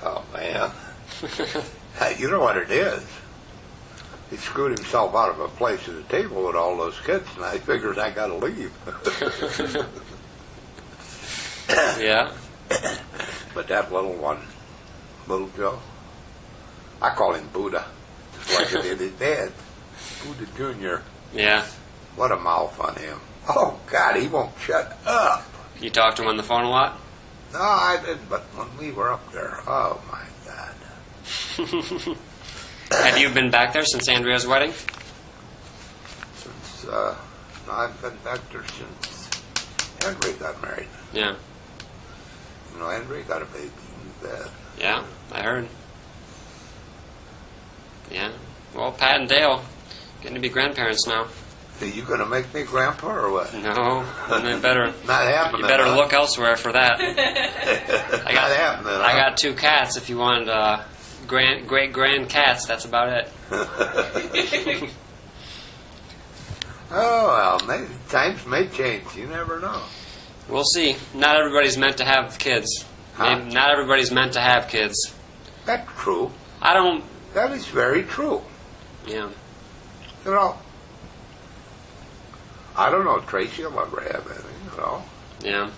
Oh, man. Hey, you know what it is? He screwed himself out of a place at the table with all those kids, and I figured I got to leave. Yeah. But that little one, little Joe, I call him Buddha, just like I did his dad. Buddha Jr. Yeah. What a mouth on him. Oh, God, he won't shut up. You talk to him on the phone a lot? No, I didn't, but when we were up there, oh, my God. Have you been back there since Andrea's wedding? Since, I've been back there since Andrea got married. Yeah. You know, Andrea got a baby. Yeah, I heard. Yeah. Well, Pat and Dale getting to be grandparents now. Are you going to make me grandpa or what? No, you better. Not happening. You better look elsewhere for that. Not happening. I got 2 cats. If you wanted great grand cats, that's about it. Oh well, maybe times may change. You never know. We'll see. Not everybody's meant to have kids. Huh? Maybe not everybody's meant to have kids. That's true. I don't. That is very true. Yeah. You know, I don't know if Tracy will ever have anything, you know. Yeah.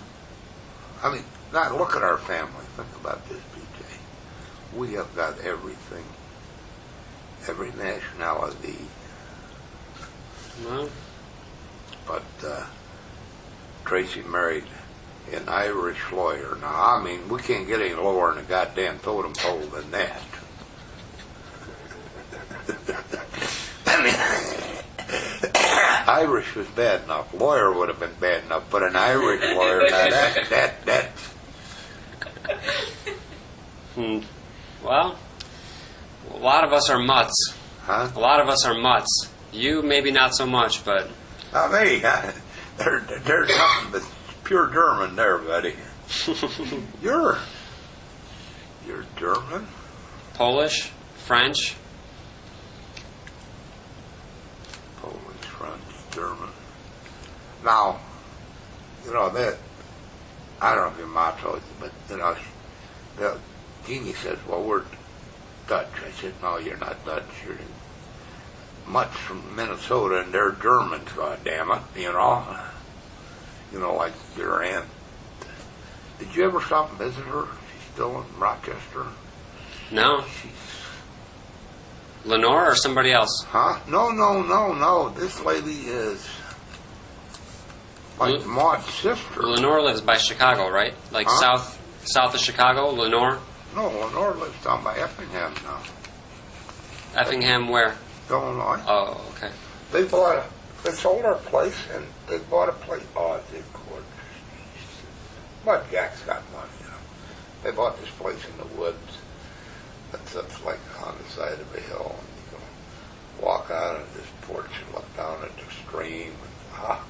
I mean, now look at our family. Think about this, BJ. We have got everything. Every nationality. Well. But Tracy married an Irish lawyer. Now, I mean, we can't get any lower in the goddamn totem pole than that. I mean, Irish was bad enough. Lawyer would have been bad enough, but an Irish lawyer, now that. Well, a lot of us are mutts. Huh? A lot of us are mutts. You maybe not so much, but Not me. There's nothing but pure German there, buddy. You're German? Polish, French. Polish, French, German. Now, you know that. I don't know if your mom told you, but you know, Jeannie says, "Well, we're Dutch." I said, "No, you're not Dutch. You're much from Minnesota, and they're Germans. God damn it, you know." You know, like your aunt. Did you ever stop and visit her? She's still in Rochester. No. She's. Lenore or somebody else? Huh? No. This lady is like Maud's sister. Lenore lives by Chicago, right? Like south of Chicago, Lenore? No, Lenore lives down by Effingham now. Effingham where? Illinois. Oh, okay. They sold our place and they bought a place. Oh, they're gorgeous. But Jack's got money, you know. They bought this place in the woods. That's like on the side of a hill, and you can walk out on this porch and look down at the stream.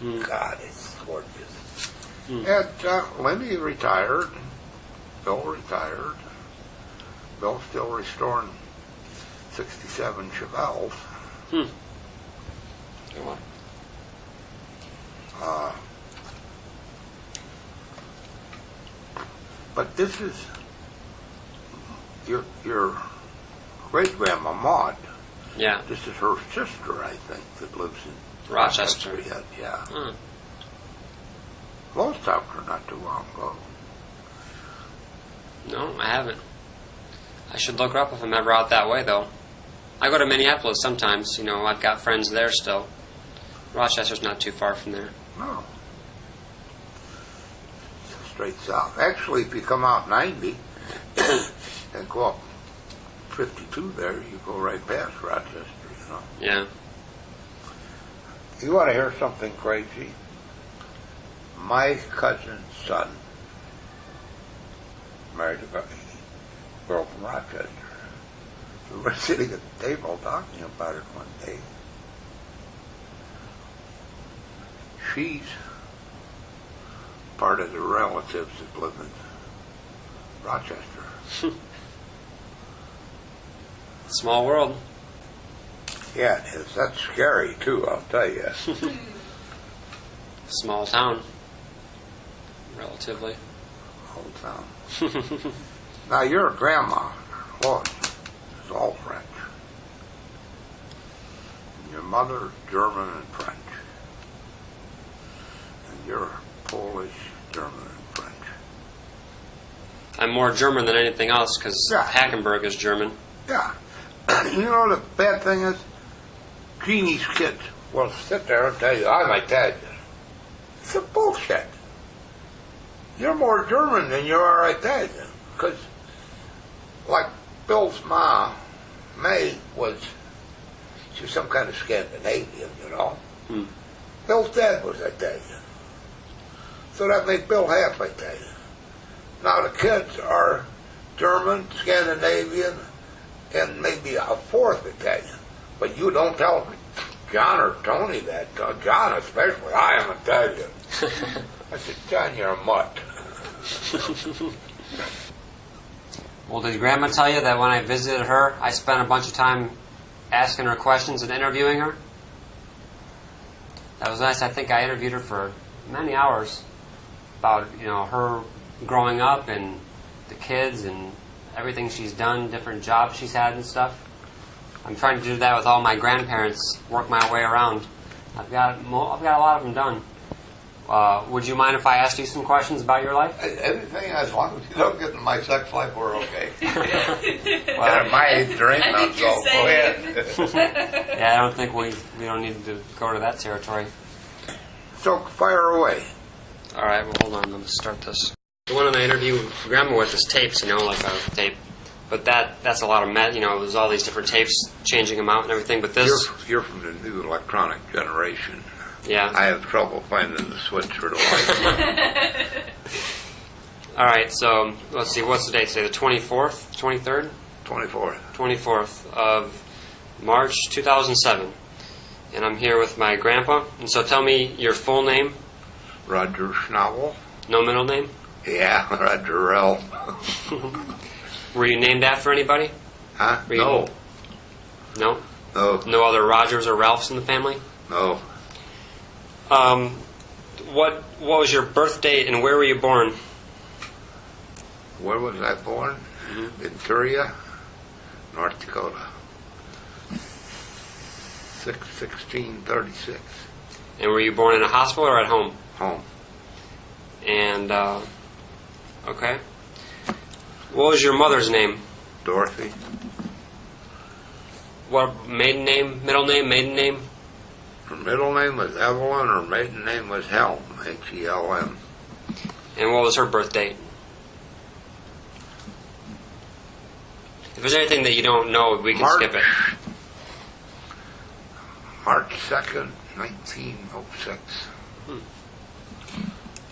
And, God, it's gorgeous. And Lindy retired. Bill retired. Bill's still restoring 67 Chevelles. Good one. But this is your great-grandma Maud. Yeah. This is her sister, I think, that lives in Rochester. Yeah. Lost talked to her not too long ago. No, I haven't. I should look her up if I'm ever out that way, though. I go to Minneapolis sometimes. You know, I've got friends there still. Rochester's not too far from there. No. Straight south. Actually, if you come out 90 and go up 52 there, you go right past Rochester, you know. Yeah. You want to hear something crazy? My cousin's son married a girl from Rochester. We were sitting at the table talking about it one day. She's part of the relatives that live in Rochester. Small world. Yeah, it is. That's scary, too, I'll tell you. Small town. Relatively. Whole town. Now, your grandma was all French. And your mother, German and French. And you're Polish, German and French. I'm more German than anything else because Yeah. Hackenberg is German. Yeah. You know the bad thing is, Jeannie's kids will sit there and tell you, I'm Italian. It's a bullshit. You're more German than you are Italian. Because, like Bill's mom, May she was some kind of Scandinavian, you know. Hmm. Bill's dad was Italian. So that made Bill half Italian. Now the kids are German, Scandinavian, and maybe a fourth Italian. But you don't tell John or Tony that. John especially, I am Italian. I said, John, you're a mutt. Well, did Grandma tell you that when I visited her, I spent a bunch of time asking her questions and interviewing her? That was nice. I think I interviewed her for many hours about, her growing up and the kids and everything she's done, different jobs she's had and stuff. I'm trying to do that with all my grandparents, work my way around. I've got a lot of them done. Would you mind if I asked you some questions about your life? Anything, as long as you don't get in my sex life, we're okay. Well, At my age, there ain't I none, think you're so go ahead. safe. yeah, I don't think we don't need to go to that territory. So fire away. All right, well, hold on. Let me start this. The one that I interviewed Grandma with is tapes, like a tape. But that's a lot of there's all these different tapes, changing them out and everything. But this... You're from the new electronic generation. Yeah. I have trouble finding the switch for the light. All right, so let's see. What's the date today? The 24th? 23rd? 24th. 24th of March 2007. And I'm here with my grandpa. And so tell me your full name. Roger Schnabel. No middle name? Yeah, Roger Ralph. Were you named after anybody? Huh? Were you- No. No? No. No other Rogers or Ralphs in the family? No. What was your birth date and where were you born? Where was I born? Venturia, North Dakota. 1636. And were you born in a hospital or at home? Home. And, okay. What was your mother's name? Dorothy. What, maiden name, middle name, maiden name? Her middle name was Evelyn. Her maiden name was Helm. Helm. And what was her birth date? If there's anything that you don't know, we can skip it. March 2nd, 1906.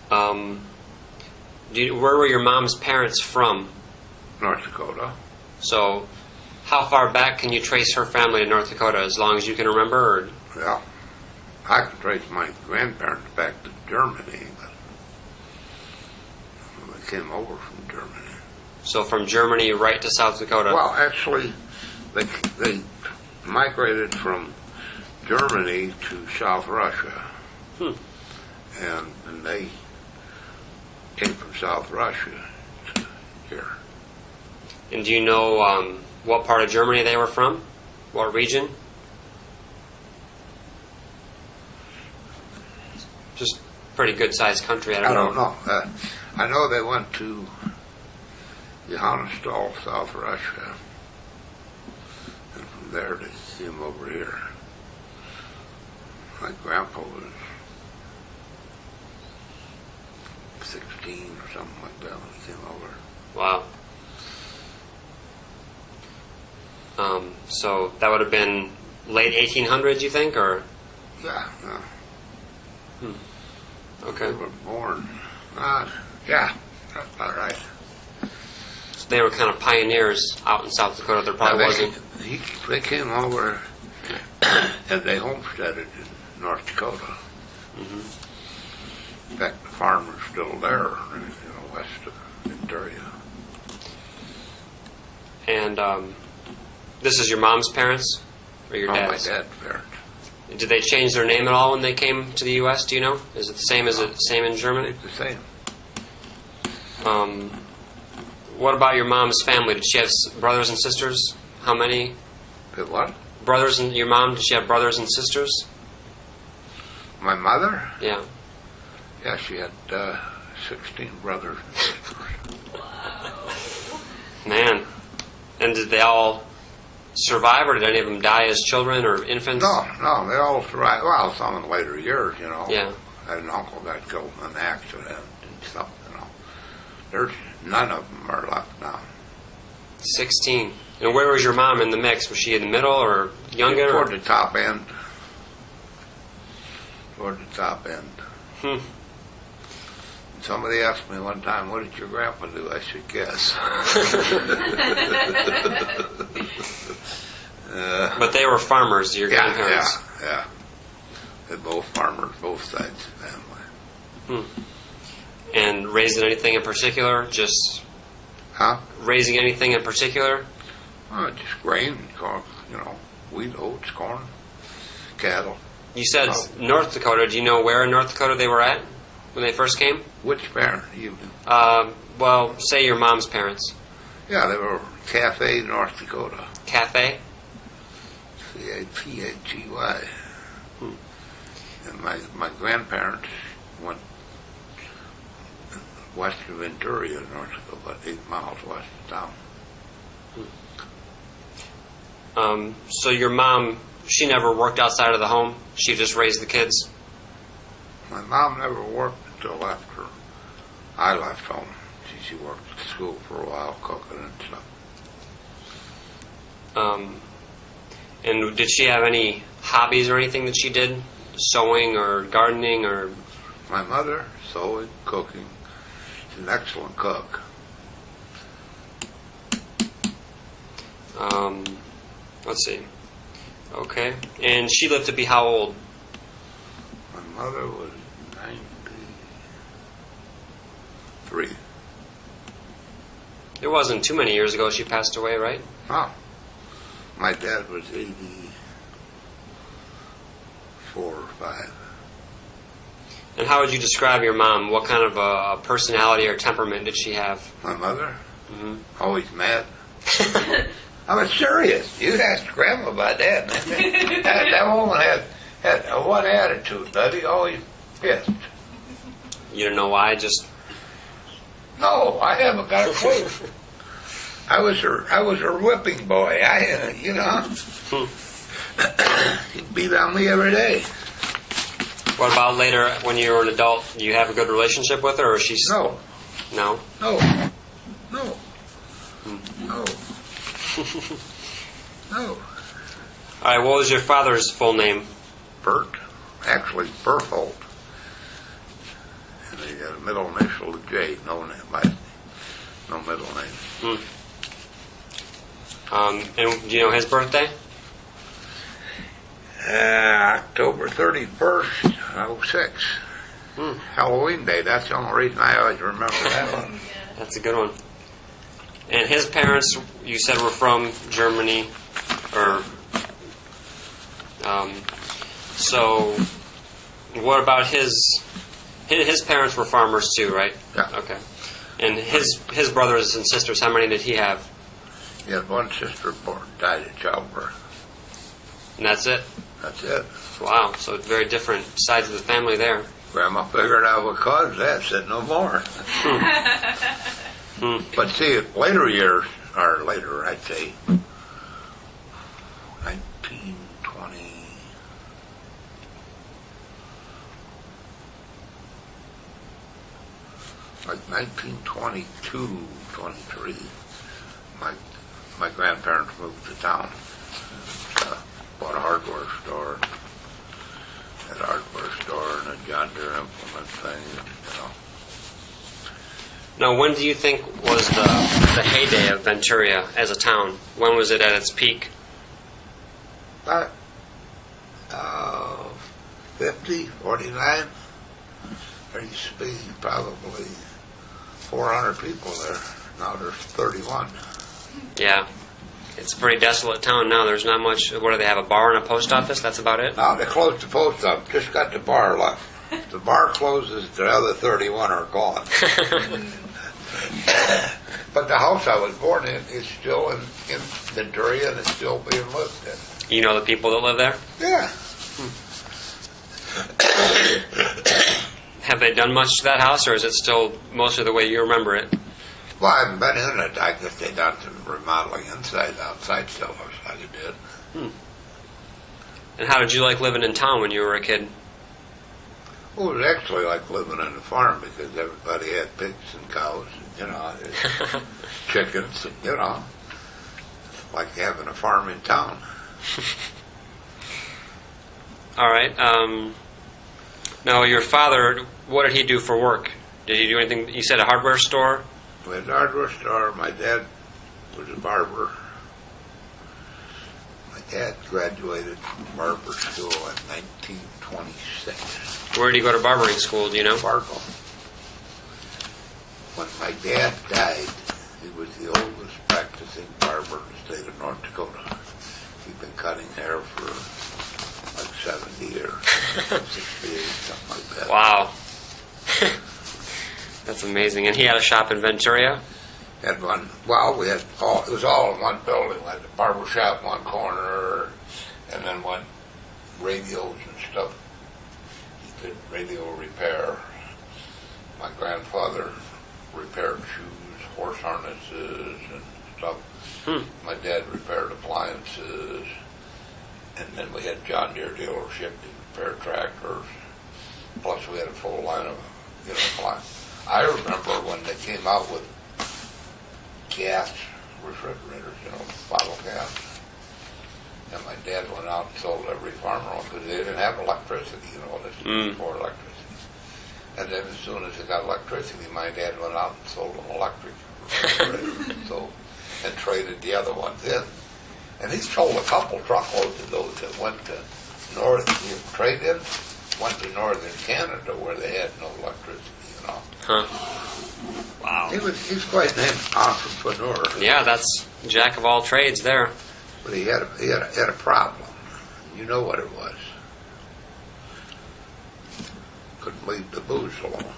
Where were your mom's parents from? North Dakota. So, how far back can you trace her family to North Dakota? As long as you can remember? Or? Well, I can trace my grandparents back to Germany, but they came over from Germany. So from Germany right to South Dakota? Well, actually, they migrated from Germany to South Russia. And they came from South Russia to here. And do you know what part of Germany they were from? What region? Just pretty good-sized country. I don't know. I know they went to Johannesthal, South Russia, and from there they came over here. My grandpa was 16 or something like that when he came over. Wow. So that would have been late 1800s, you think, or? Yeah. Okay. They were born. Yeah, that's about right. So they were kind of pioneers out in South Dakota. There probably wasn't. They came over and they homesteaded in North Dakota. In fact, the farm is still there, west of Venturia. And this is your mom's parents or your dad's? My dad's parents. Did they change their name at all when they came to the U.S.? Do you know? Is it the same as same in Germany? It's the same. What about your mom's family? Did she have brothers and sisters? How many? What? Brothers and your mom, did she have brothers and sisters? My mother? Yeah. Yeah, she had 16 brothers and sisters. Man. And did they all survive, or did any of them die as children or infants? No, they all survived. Well, some in later years, you know. Yeah. I had an uncle got killed in an accident and stuff, you know. There's none of them are left now. 16. And where was your mom in the mix? Was she in the middle or younger? Toward the top end. Toward the top end. Somebody asked me one time, what did your grandpa do? I should guess. But they were farmers, your grandparents. Yeah. They're both farmers, both sides of the family. And raising anything in particular? Just Huh? raising anything in particular? Oh, just grain, corn, you know, wheat, oats, corn, cattle. You said North Dakota. Do you know where in North Dakota they were at when they first came? Which parent? You? Well, say your mom's parents. Yeah, they were Cafe, North Dakota. Cafe? C-A-P-H-E-Y. And my grandparents went west of Venturia, North Dakota, about 8 miles west of town. So your mom, she never worked outside of the home? She just raised the kids? My mom never worked until after I left home. She worked at school for a while, cooking and stuff. And did she have any hobbies or anything that she did? Sewing or gardening or... My mother, sewing, cooking. She's an excellent cook. Let's see. Okay. And she lived to be how old? My mother was 93. It wasn't too many years ago she passed away, right? Oh. My dad was 84 or 5. And how would you describe your mom? What kind of a personality or temperament did she have? My mother? Always mad. I was serious. You'd ask Grandma about that. That woman had one attitude, buddy. Always pissed. You don't know why? Just... No, I haven't got a clue. I was her whipping boy. He'd beat on me every day. What about later when you were an adult? Do you have a good relationship with her, or she's... No. No? No. All right, what was your father's full name? Bert. Actually, Berthold. And he got a middle initial of J. No middle name. And do you know his birthday? October 31st, 06. Halloween Day. That's the only reason I always remember that one. That's a good one. And his parents, you said, were from Germany, or... so, what about his parents were farmers too, right? Yeah. Okay. And his brothers and sisters, how many did he have? He had one sister died at childbirth. And that's it? That's it. Wow, so very different sides of the family there. Grandma figured out what caused that, said no more. But see, later years, or later, I'd say, 1920, like 1922, 23, my grandparents moved to town. Bought a hardware store, had a hardware store and a John Deere implement thing, Now, when do you think was the heyday of Venturia as a town? When was it at its peak? About 50, 49. There used to be probably 400 people there. Now there's 31. Yeah. It's a pretty desolate town now. There's not much. What do they have? A bar and a post office? That's about it? Now they closed the post office. Just got the bar left. If the bar closes, the other 31 are gone. But the house I was born in is still in Venturia, and it's still being lived in. You know the people that live there? Yeah. Have they done much to that house, or is it still mostly the way you remember it? Well, I haven't been in it. I guess they done some remodeling inside. Outside still looks like it did. And how did you like living in town when you were a kid? Well, it was actually like living on a farm because everybody had pigs and cows, and, chickens, and, it's like having a farm in town. All right. Now, your father, what did he do for work? Did he do anything? You said a hardware store? We had a hardware store. My dad was a barber. My dad graduated from barber school in 1926. Where did he go to barbering school, do you know? Fargo. When my dad died, he was the oldest practicing barber in the state of North Dakota. He'd been cutting hair for like 70 years, 68, something like that. Wow. That's amazing. And he had a shop in Venturia? Had one, well, we had it was all in one building. We had the barber shop in one corner, and then one radios and stuff. He did radio repair. My grandfather repaired shoes, horse harnesses, and stuff. My dad repaired appliances. And then we had John Deere dealership to repair tractors. Plus we had a full line of appliances. I remember when they came out with gas refrigerators, bottle gas. And my dad went out and sold every farmer one because they didn't have electricity, this was before electricity. And then as soon as they got electricity, my dad went out and sold them electric refrigerators. And traded the other ones in. And he sold a couple truckloads of those that went to trade-ins, went to northern Canada where they had no electricity, Huh. Wow. He's quite an entrepreneur. Yeah, that's jack of all trades there. But he had a problem. You know what it was. Couldn't leave the booze alone.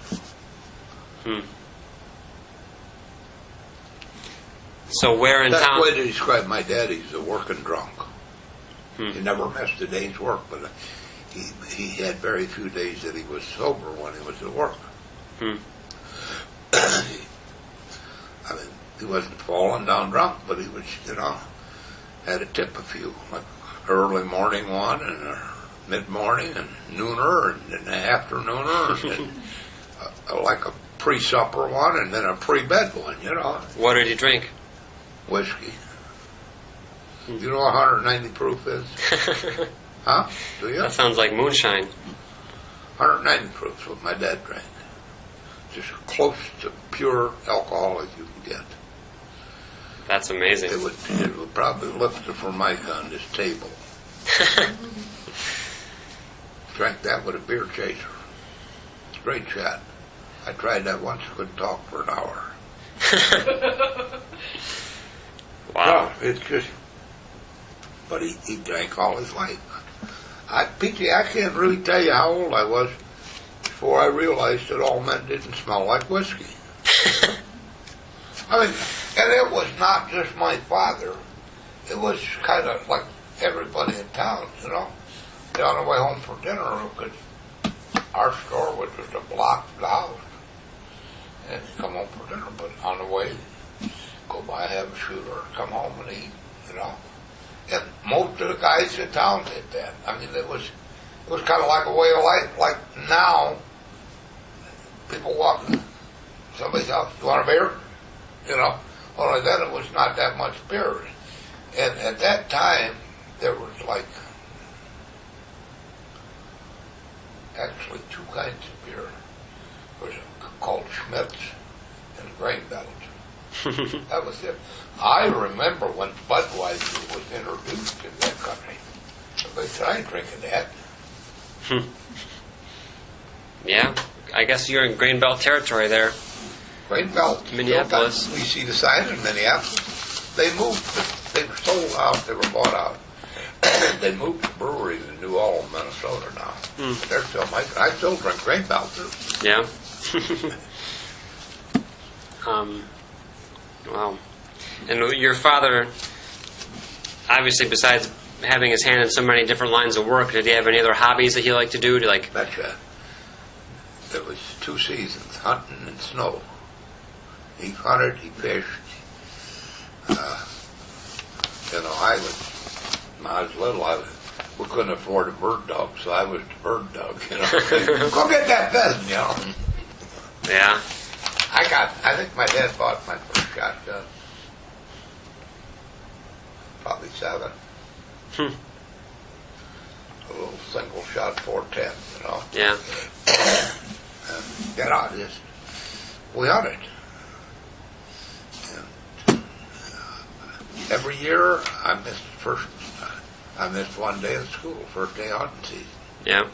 So where in That's town? the way to describe my dad. He's a working drunk. He never missed a day's work, but he had very few days that he was sober when he was at work. I mean, he wasn't falling down drunk, but he was, had to tip a few, like early morning one, and a mid-morning, and nooner, and an afternooner, and like a pre-supper one, and then a pre-bed one, What did he drink? Whiskey. You know what 190 proof is? Huh? Do you? That sounds like moonshine. 190 proof is what my dad drank. Just close to pure alcohol as you can get. That's amazing. It would probably lift the Formica on this table. Drank that with a beer chaser. Great shot. I tried that once. Couldn't talk for an hour. Wow. No, it's just. But he drank all his life. P.J., I can't really tell you how old I was before I realized that all men didn't smell like whiskey. I mean, and it was not just my father. It was kind of like everybody in town, on the way home from dinner, because our store was just a block from the house. And you come home for dinner, but on the way, go by, have a shooter, come home and eat, And most of the guys in town did that. I mean, it was kind of like a way of life. Like now, people walk in somebody's house, you want a beer? Only then it was not that much beer. And at that time, there was actually two kinds of beer. There was called Schmitz and Grain Belt. That was it. I remember when Budweiser was introduced in that country. They said, I ain't drinking that. Yeah, I guess you're in Grain Belt territory there. Grain Belt. Minneapolis. We see the sign in Minneapolis. They moved. They were sold out. They were bought out. They moved to breweries in New Ulm, Minnesota now. They're still making. I still drink Grain Belt too. Yeah. Wow. And your father, obviously, besides having his hand in so many different lines of work, did he have any other hobbies that he liked to do? Betcha. There was 2 seasons, hunting and snow. He hunted, he fished. When I was little, we couldn't afford a bird dog, so I was the bird dog, Go get that pheasant, Yeah. I think my dad bought my first shotgun. Probably 7. A little single shot 410, Yeah. And, we hunted. And every year I missed one day of school, first day of hunting season. Yeah.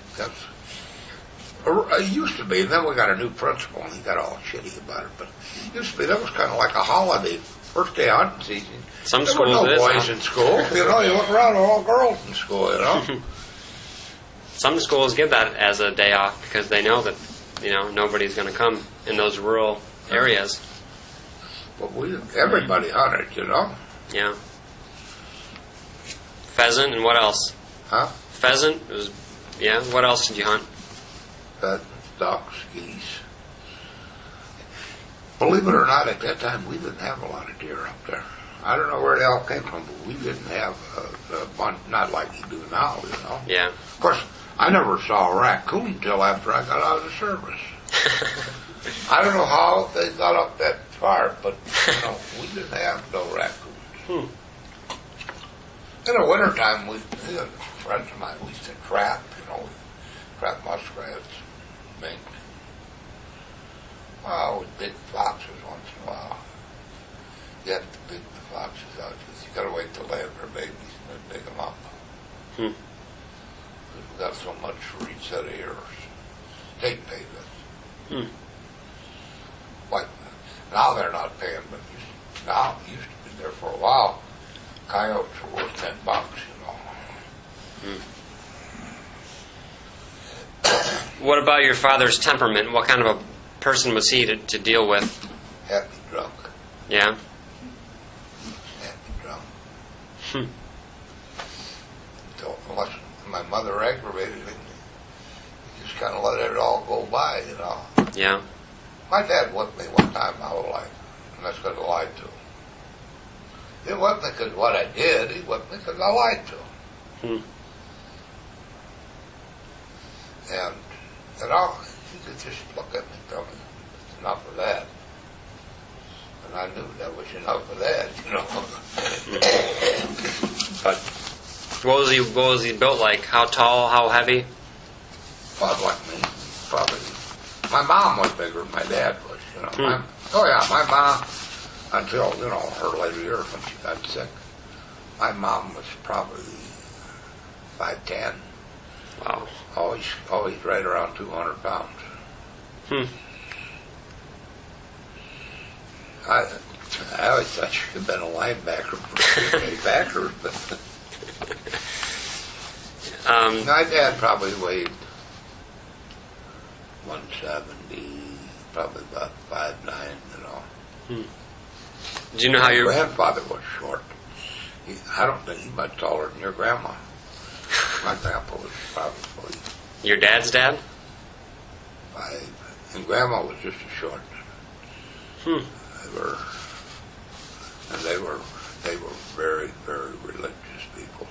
It used to be, and then we got a new principal, and he got all shitty about it, but it used to be, that was kind of like a holiday, first day of hunting season. Some there schools were no it is, boys in school. You look around, they're all girls in school, Some schools give that as a day off because they know that, nobody's going to come in those rural areas. But everybody hunted, Yeah. Pheasant and what else? Huh? Pheasant? What else did you hunt? Pheasants, ducks, geese. Believe it or not, at that time we didn't have a lot of deer up there. I don't know where they all came from, but we didn't have a bunch, not like you do now, Yeah. Of course, I never saw a raccoon till after I got out of the service. I don't know how they got up that far, but we didn't have no raccoons. In the wintertime, friends of mine, we used to trap, trap muskrats, mink. With big foxes once in a while. You have to pick the foxes out because you got to wait till they have their babies and then pick them up. Because we got so much for each set of ears. State paid us. Like, now they're not paying, but now it used to be there for a while. Coyotes were worth $10, What about your father's temperament? What kind of a person was he to deal with? Happy drunk. Yeah? Happy drunk. So unless my mother aggravated him, he just kind of let it all go by, Yeah. My dad whipped me one time my whole life, and that's because I lied to him. He whipped me because what I did, he whipped me because I lied to him. And, he could just look at me and tell me, it's enough of that. And I knew that was enough of that, But What was he built like? How tall? How heavy? Probably like me. Probably. My mom was bigger than my dad was, My mom, until, her later years when she got sick, my mom was probably 5'10". Wow. Always right around 200 pounds. I always thought she could have been a linebacker for a backer, but my dad probably weighed 170, probably about 5'9", Do you know how your grandfather was short? I don't think he was much taller than your grandma. My grandpa was probably your dad's dad? 5, and grandma was just as short. They were very, very religious people.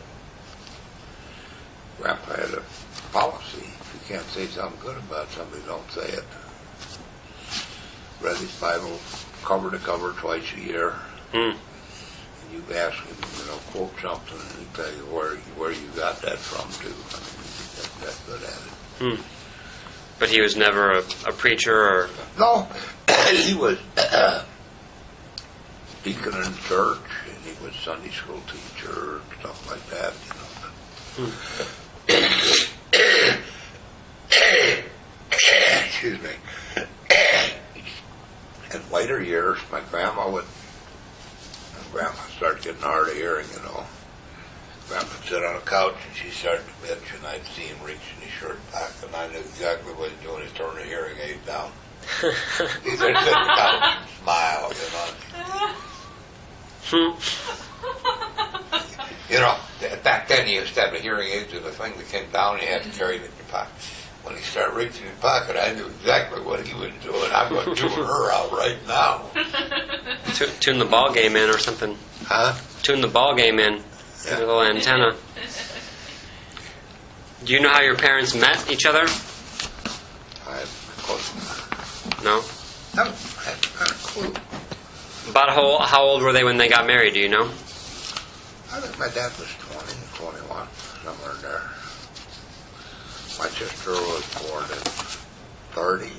Grandpa had a policy: if you can't say something good about somebody, don't say it. Read his Bible cover to cover twice a year. And you ask him, quote something, and he'd tell you where you got that from, too. I mean, he's that good at it. But he was never a preacher or... No, he was deacon in church, and he was Sunday school teacher and stuff like that, Excuse me. In later years, my grandma started getting hard of hearing, Grandma would sit on a couch and she started to bitch, and I'd see him reaching his shirt back, and I knew exactly what he was doing. He's turning the hearing aid down. He'd sit on the couch and smile, You know, back then you used to have a hearing aid with a thing that came down, you had to carry it in your pocket. When he started reaching in your pocket, I knew exactly what he was doing. I'm going to tune her out right now. Tune the ball game in or something. Huh? Tune the ball game in. Yeah. A little antenna. Do you know how your parents met each other? I have a clue. No? I have not a clue. About how old were they when they got married, do you know? I think my dad was 20, 21, somewhere in there. My sister was born in 30.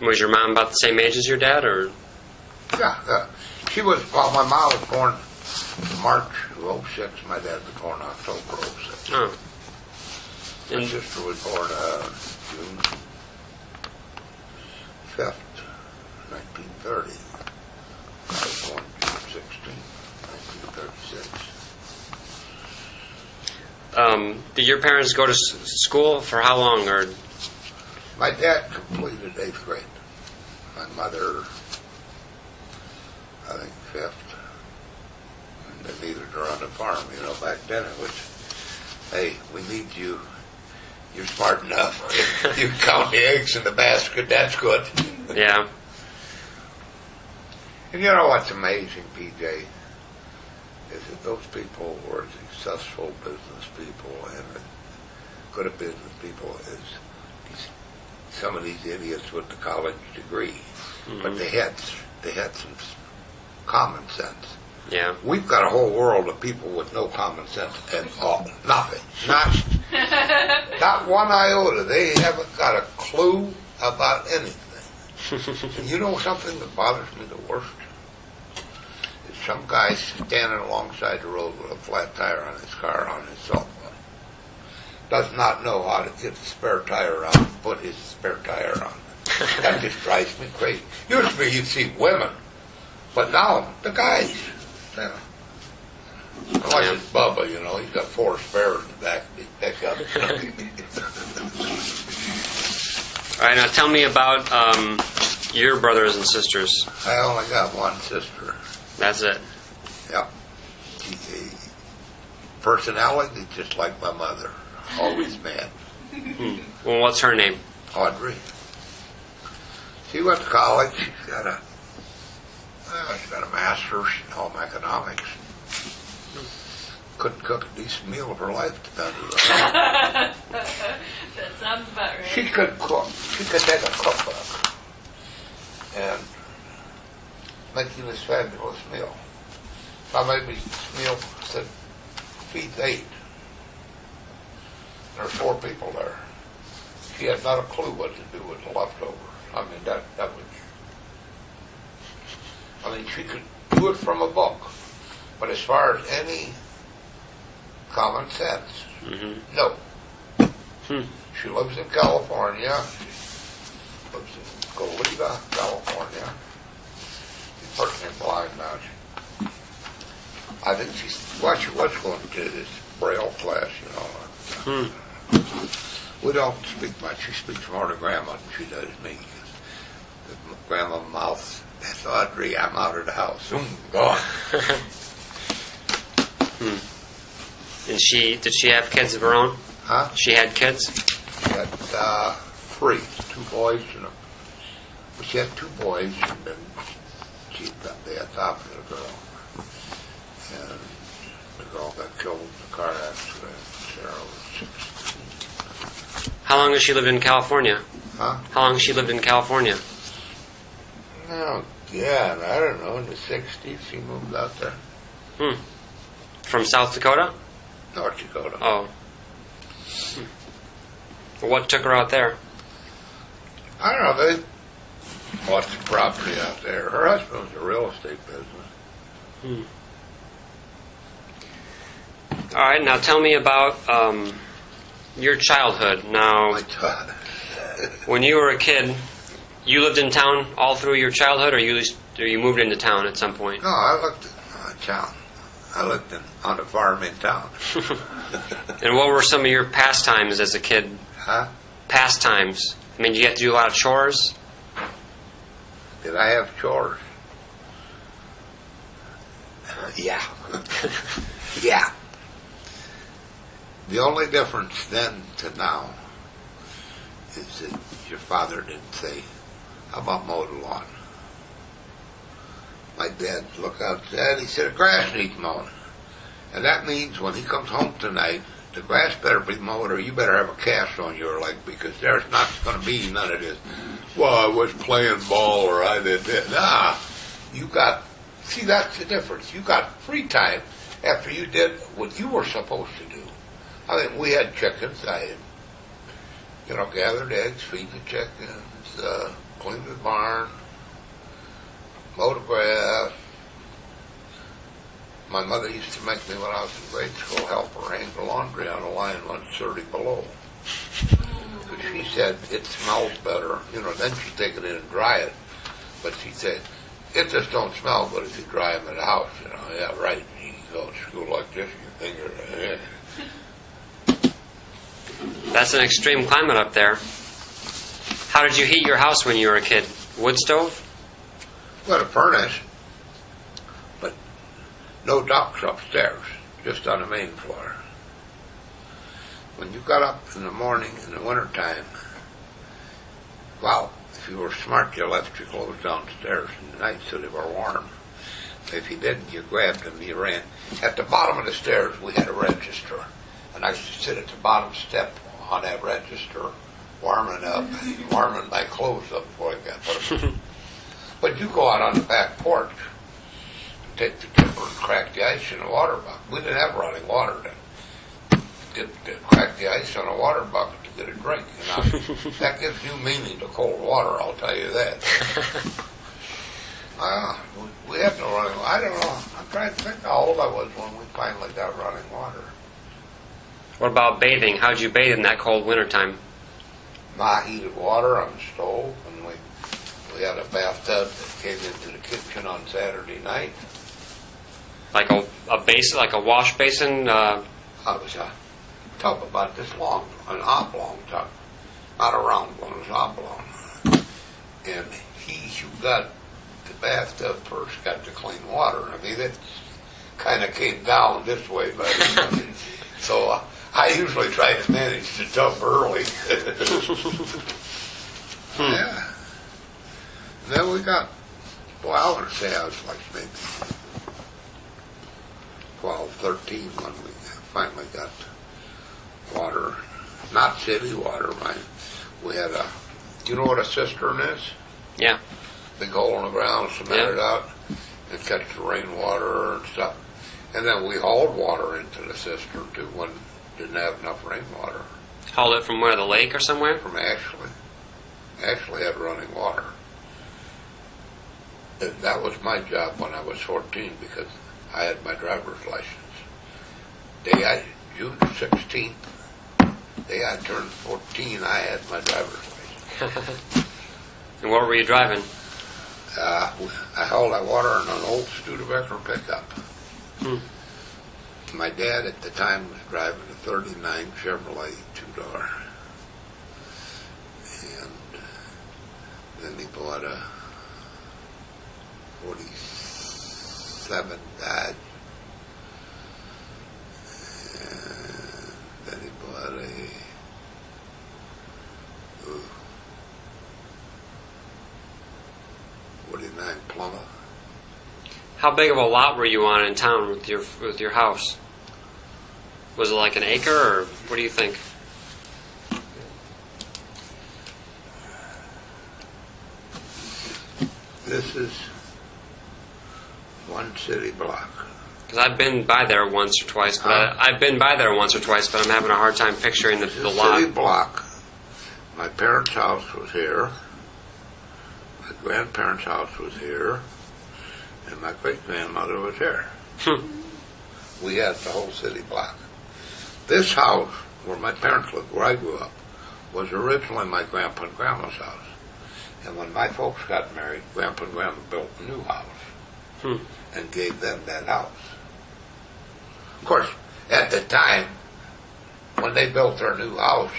Was your mom about the same age as your dad, or? Yeah, she was, well, my mom was born March of 06. My dad was born October of 06. Oh. My sister was born June 5th, 1930. I was born June 16th, 1936. Did your parents go to school for how long, or? My dad completed 8th grade. My mother, I think 5th. And they needed her on the farm. You know, back then it was, hey, we need you. You're smart enough. You count the eggs in the basket, that's good. Yeah. And you know what's amazing, PJ, is that those people were successful business people and good at business people is some of these idiots with the college degree. Mm-hmm. But they had some common sense. Yeah. We've got a whole world of people with no common sense at all. Nothing. Not one iota. They haven't got a clue about anything. And you know something that bothers me the worst? Is some guy standing alongside the road with a flat tire on his car on his cell phone. Does not know how to get the spare tire out and put his spare tire on. That just drives me crazy. Usually you'd see women, but now the guys. You know. Like this Bubba, you know, he's got 4 spares in the back of his pickup. All right, now tell me about your brothers and sisters. I only got one sister. That's it. Yep. Personality, just like my mother. Always mad. Well, what's her name? Audrey. She went to college. She's got a master's in home economics. Couldn't cook a decent meal of her life, depended on That sounds about right. She could cook. She could take a cookbook and make you this fabulous meal. If I made me this meal, I said, feeds 8. There's 4 people there. She had not a clue what to do with the leftovers. I mean, that was... I mean, she could do it from a book. But as far as any common sense, no. She lives in California. She lives in Goleta, California. She's personally blind now. I think she was going to this Braille class, you know. We don't speak much. She speaks more to Grandma than she does me. Grandma mouth, that's Audrey, I'm out of the house. Gone. And did she have kids of her own? Huh? She had kids? She had 3, 2 boys and she had 2 boys, and then they adopted a girl. And the girl got killed in a car accident. Sarah was 16. How long has she lived in California? Huh? How long has she lived in California? Oh, yeah, I don't know, in the 60s she moved out there. From South Dakota? North Dakota. Oh. What took her out there? I don't know, they bought some property out there. Her husband was a real estate business. All right, now tell me about your childhood. Now, when you were a kid, you lived in town all through your childhood, or you moved into town at some point? No, I lived in town. I lived on a farm in town. And what were some of your pastimes as a kid? Huh? Pastimes. I mean, did you have to do a lot of chores? Did I have chores? Yeah. Yeah. The only difference then to now is that your father didn't say, how about mow the lawn? My dad looked outside, he said, the grass needs mowing. And that means when he comes home tonight, the grass better be mowed or you better have a cast on your leg because there's not going to be none of this. Well, I was playing ball or I did this. Nah, you got, see, that's the difference. You got free time after you did what you were supposed to do. I mean, we had chickens. I, gathered eggs, feed the chickens, cleaned the barn, mowed the grass. My mother used to make me, when I was in grade school, help her hang the laundry on a line 130 below. Because she said it smells better. Then she'd take it in and dry it. But she said, it just don't smell good if you dry them in the house. Yeah, right. You go to school like this, you finger, yeah. That's an extreme climate up there. How did you heat your house when you were a kid? Wood stove? We had a furnace, but no ducts upstairs, just on the main floor. When you got up in the morning in the wintertime, well, if you were smart, you left your clothes downstairs in the night so they were warm. If you didn't, you grabbed them, you ran. At the bottom of the stairs, we had a register. And I used to sit at the bottom step on that register, warming my clothes up before I got put them. But you go out on the back porch and take the dipper and crack the ice in a water bucket. We didn't have running water then. Crack the ice on a water bucket to get a drink. That gives new meaning to cold water, I'll tell you that. We had no running water. I don't know. I'm trying to think how old I was when we finally got running water. What about bathing? How'd you bathe in that cold wintertime? Ma heated water on the stove, and we had a bathtub that came into the kitchen on Saturday night. Like a wash basin? It was a tub about this long, an oblong tub. Not a round one, it was oblong. And who got the bathtub first got the clean water. I mean, it kind of came down this way, but so I usually try to manage the tub early. Yeah. And then we got, I want to say I was like maybe 12, 13 when we finally got water. Not city water, right? We had do you know what a cistern is? Yeah. Big hole in the ground, cemented out, and catch the rainwater and stuff. And then we hauled water into the cistern too when didn't have enough rainwater. Hauled it from where, the lake or somewhere? From Ashley. Ashley had running water. That was my job when I was 14 because I had my driver's license. June 16th, day I turned 14, I had my driver's license. And what were you driving? I hauled that water in an old Studebaker pickup. My dad at the time was driving a 39 Chevrolet two-door. And then he bought a 47 Dodge. And then he bought a 49 Plymouth. How big of a lot were you on in town with your house? Was it like an acre, or what do you think? This is one city block. Because I've been by there once or twice, but I'm having a hard time picturing the lot. City block. My parents' house was here. My grandparents' house was here. And my great-grandmother was here. We had the whole city block. This house, where my parents lived, where I grew up, was originally my grandpa and grandma's house. And when my folks got married, grandpa and grandma built a new house and gave them that house. Of course, at the time, when they built their new house,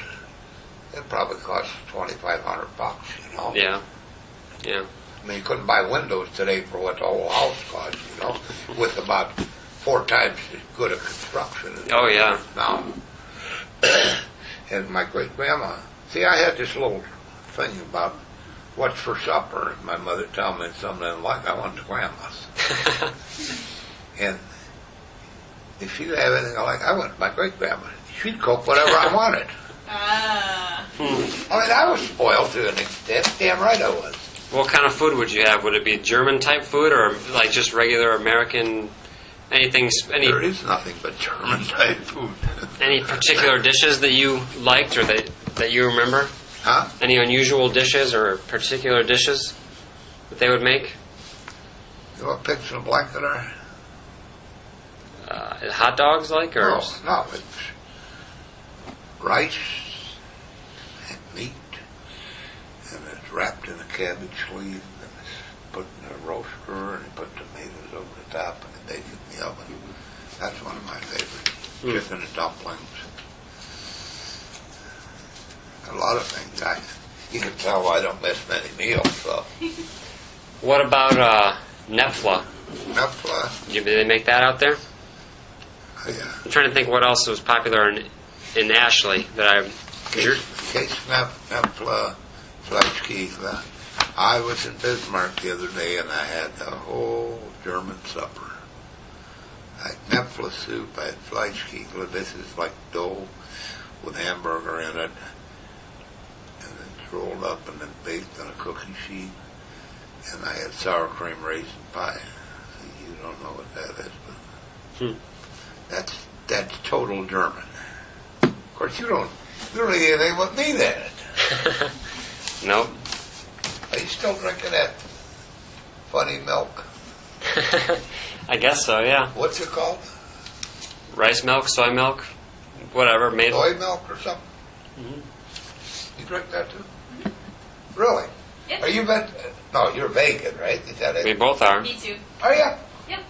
it probably cost $2,500, you know? Yeah. Yeah. I mean, you couldn't buy windows today for what the whole house cost, you know. with about 4 times as good a construction as Oh, yeah. now. And my great grandma, see, I had this little thing about what's for supper. My mother tell me something I didn't like, I wanted grandma's. And if she didn't have anything I like, I went to my great grandma. She'd cook whatever I wanted. Ah. I mean, I was spoiled to an extent. Damn right I was. What kind of food would you have? Would it be German type food or like just regular American? There is nothing but German type food. Any particular dishes that you liked or that you remember? Huh? Any unusual dishes or particular dishes that they would make? You know what pigs in a blanket are? Hot dogs, like, or No, it's rice and meat, and it's wrapped in a cabbage leaf, and it's put in a roaster, and you put tomatoes over the top, and they bake it in the oven. That's one of my favorites. Chicken and dumplings. A lot of things. You can tell I don't miss many meals, so. What about Nepfla? Nepfla. Do they make that out there? Yeah. I'm trying to think what else was popular in Ashley that I. Case Nepfla, Fleischkäse. I was in Bismarck the other day and I had the whole German supper. I had Nepfla soup, I had Fleischkäse. This is like dough with hamburger in it. And it's rolled up and then baked on a cookie sheet. And I had sour cream raisin pie. You don't know what that is, but that's total German. Of course, you don't eat anything with meat in it. Nope. Are you still drinking that funny milk? I guess so, yeah. What's it called? Rice milk, soy milk, whatever. Made Soy milk or something? You drink that too? Really? Yep. Are you no, you're vegan, right? Is that it? We both are. Me too. Are you? Yep.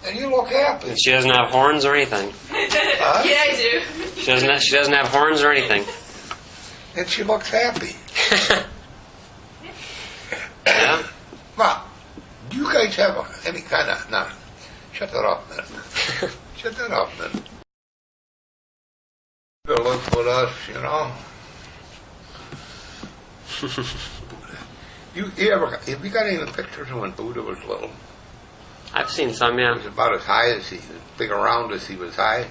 And you look happy. And she doesn't have horns or anything. Huh? Yeah, I do. She doesn't have horns or anything. And she looks happy. Yeah. Mom, do you guys have any kind of... No, shut that off, man. Shut that off, man. Go look with us, you know. Have you got any pictures of when Buddha was little? I've seen some, He yeah. was about as high as as big around as he was high.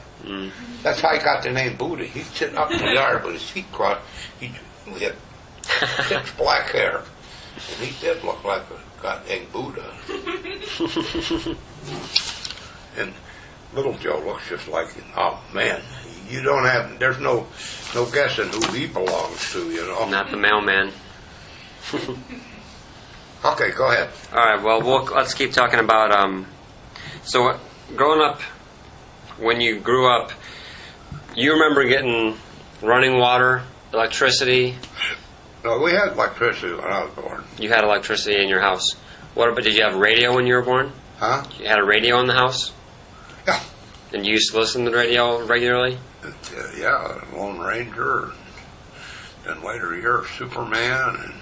That's how he got the name Buddha. He's sitting up in the yard with his feet crossed. He had pitch black hair. And he did look like a goddamn Buddha. And little Joe looks just like him. Oh, man. You don't have... There's no guessing who he belongs to, you know. Not the mailman. Okay, go ahead. All right, well, let's keep talking about... So, growing up, when you grew up, you remember getting running water, electricity? No, we had electricity when I was born. You had electricity in your house. What about, did you have radio when you were born? Huh? You had a radio in the house? Yeah. And you used to listen to the radio regularly? Yeah, Lone Ranger, and then later here, Superman, and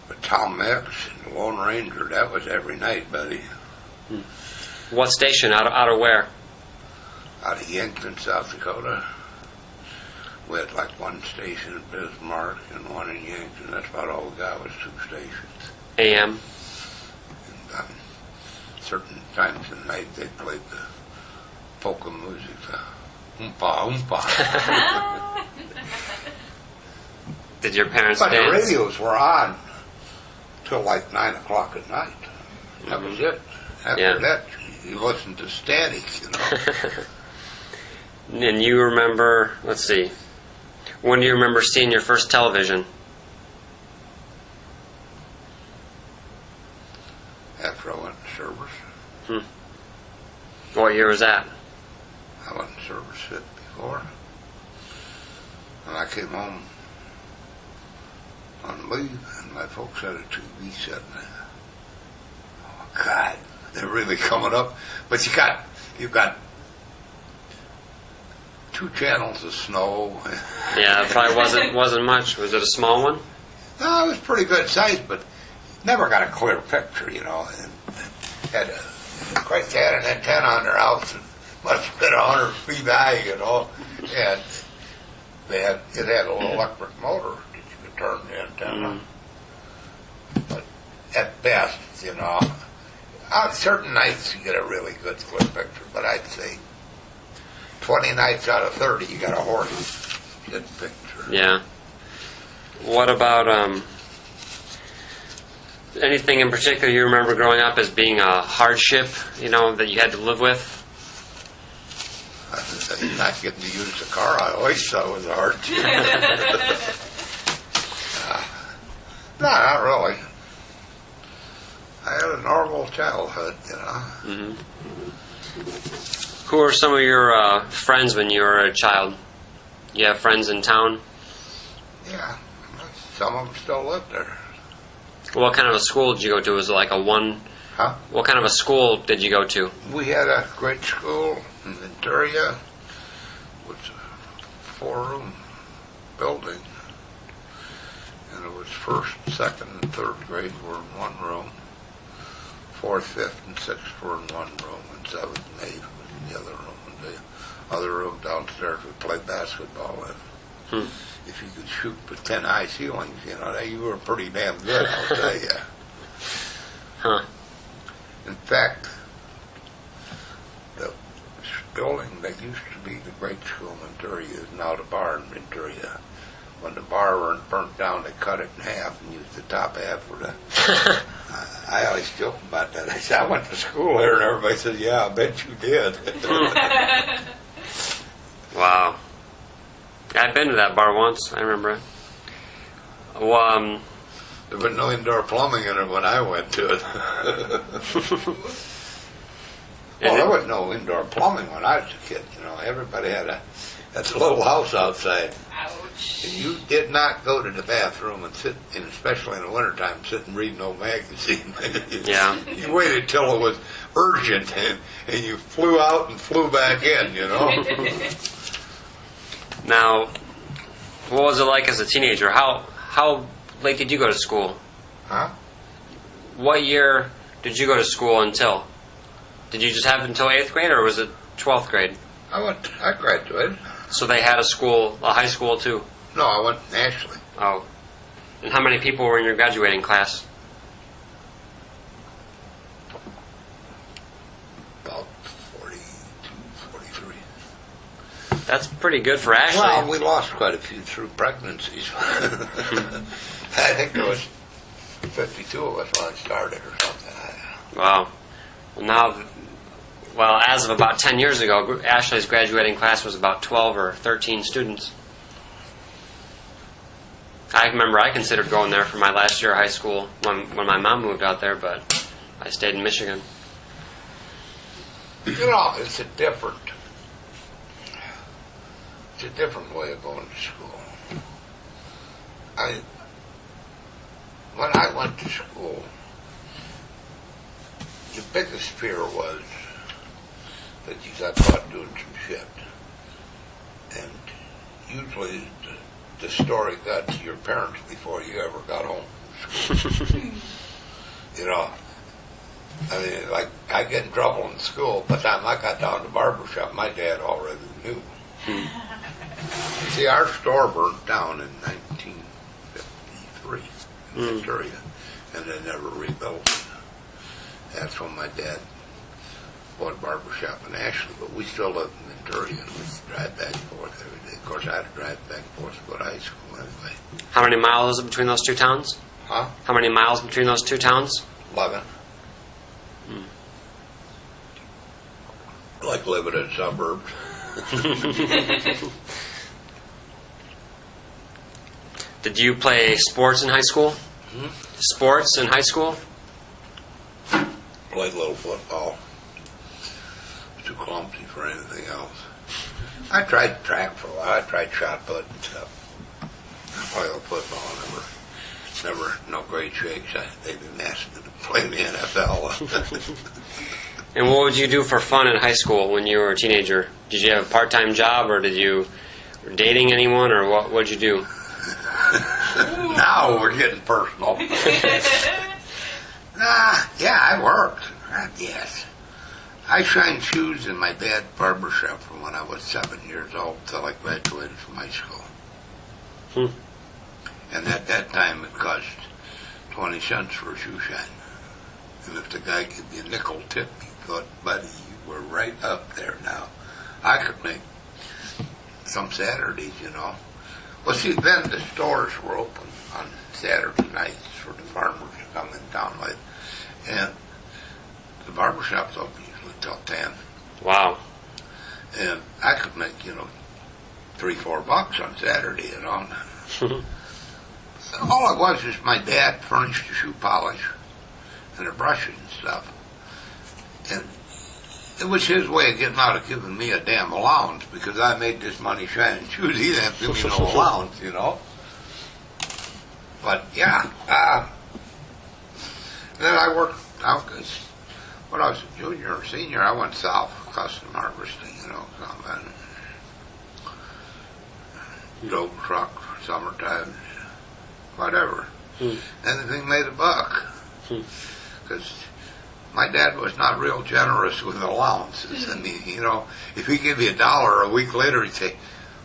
with Tom Mix, and Lone Ranger. That was every night, buddy. What station? Out of where? Out of Yankton, South Dakota. We had like one station in Bismarck and one in Yankton. That's about all we got was 2 stations. AM? And certain times of the night they played the polka music, oompa oompa. Did your parents But the dance? radios were on till like 9 o'clock at night. That was it. After that, you listened to static, you know. And you remember, let's see, when do you remember seeing your first television? After I went in service. What year was that? I went in service fit before. And I came home on leave, and my folks had a TV set. Oh, God, they're really coming up. But you got 2 channels of snow. Yeah, it probably wasn't much. Was it a small one? No, it was pretty good size, but never got a clear picture, you know. And had Of course, they had an antenna on their house and must have been 100 feet high, you know. And it had a little electric motor that you could turn the antenna. But at best, you know, on certain nights you get a really good clear picture. But I'd say 20 nights out of 30 you got a horse good picture. Yeah. What about anything in particular you remember growing up as being a hardship, you know, that you had to live with? Not getting to use the car I always thought was a hardship. No, not really. I had a normal childhood, you know. Mm-hmm. Who are some of your friends when you were a child? You have friends in town? Yeah, some of them still live there. What kind of a school did you go to? Was it like a one? Huh? What kind of a school did you go to? We had a great school in Venturia, which was a 4-room building. And it was 1st, 2nd, and 3rd grade were in one room. 4th, 5th, and 6th were in one room, and 7th and 8th was in the other room. And the other room downstairs we played basketball in. If you could shoot with 10 high ceilings, you know, you were pretty damn good, I'll tell you. Huh. In fact, the building that used to be the great school in Venturia is now the bar in Venturia. When the bar burnt down, they cut it in half and used the top half for the... I always joke about that. I said, I went to school here, and everybody says, yeah, I bet you did. Wow. I've been to that bar once. I remember it. Well, there was no indoor plumbing in it when I went to it. Well, there was no indoor plumbing when I was a kid. You know, everybody had a little house outside. Ouch. And you did not go to the bathroom and sit, and especially in the wintertime, sit and read no magazine. Yeah. You waited till it was urgent, and you flew out and flew back in, you know. Now, what was it like as a teenager? How late did you go to school? Huh? What year did you go to school until? Did you just have it until 8th grade, or was it 12th grade? I graduated. So they had a high school too? No, I went nationally. Oh. And how many people were in your graduating class? About 42, 43. That's pretty good for Ashley. Well, we lost quite a few through pregnancies. I think there was 52 of us when I started or something. Wow. Well, as of about 10 years ago, Ashley's graduating class was about 12 or 13 students. I remember I considered going there for my last year of high school when my mom moved out there, but I stayed in Michigan. You know, it's a different way of going to school. When I went to school, the biggest fear was that you got caught doing some shit. And usually the story got to your parents before you ever got home from school. You know, I mean, like, I get in trouble in school. By the time I got down to the barber shop, my dad already knew. See, our store burnt down in 1953 in Venturia, and they never rebuilt it. That's when my dad bought a barber shop in Ashley, but we still lived in Venturia, and we'd drive back and forth every day. Of course, I had to drive back and forth to go to high school anyway. How many miles is it between those two towns? Huh? How many miles between those two towns? 11. Like living in suburbs. Did you play sports in high school? Sports in high school? Played a little football. Too clumsy for anything else. I tried track for a while. I tried shot put and stuff. I played a little football. Never no great shakes. They didn't ask me to play in the NFL. And what would you do for fun in high school when you were a teenager? Did you have a part-time job, or were dating anyone, or what would you do? Now we're getting personal. Yeah, I worked. Yes. I shined shoes in my dad's barber shop from when I was 7 years old till I graduated from high school. And at that time it cost 20 cents for a shoe shine. And if the guy gave you a nickel tip, you thought, buddy, you were right up there now. I could make some Saturdays, you know. Well, see, then the stores were open on Saturday nights for the farmers to come in town late. And the barber shop's open usually till 10. Wow. And I could make, you know, $3-4 on Saturday, you know. All it was is my dad furnished the shoe polish and the brushes and stuff. And it was his way of getting out of giving me a damn allowance because I made this money shining shoes. He didn't give me no allowance, you know. But, yeah. Then I worked out because when I was a junior or senior, I went south, custom harvesting, you know, dope truck, summertime, whatever. Anything made a buck. Because my dad was not real generous with allowances. I mean, you know, if he gave you $1 a week later, he'd say,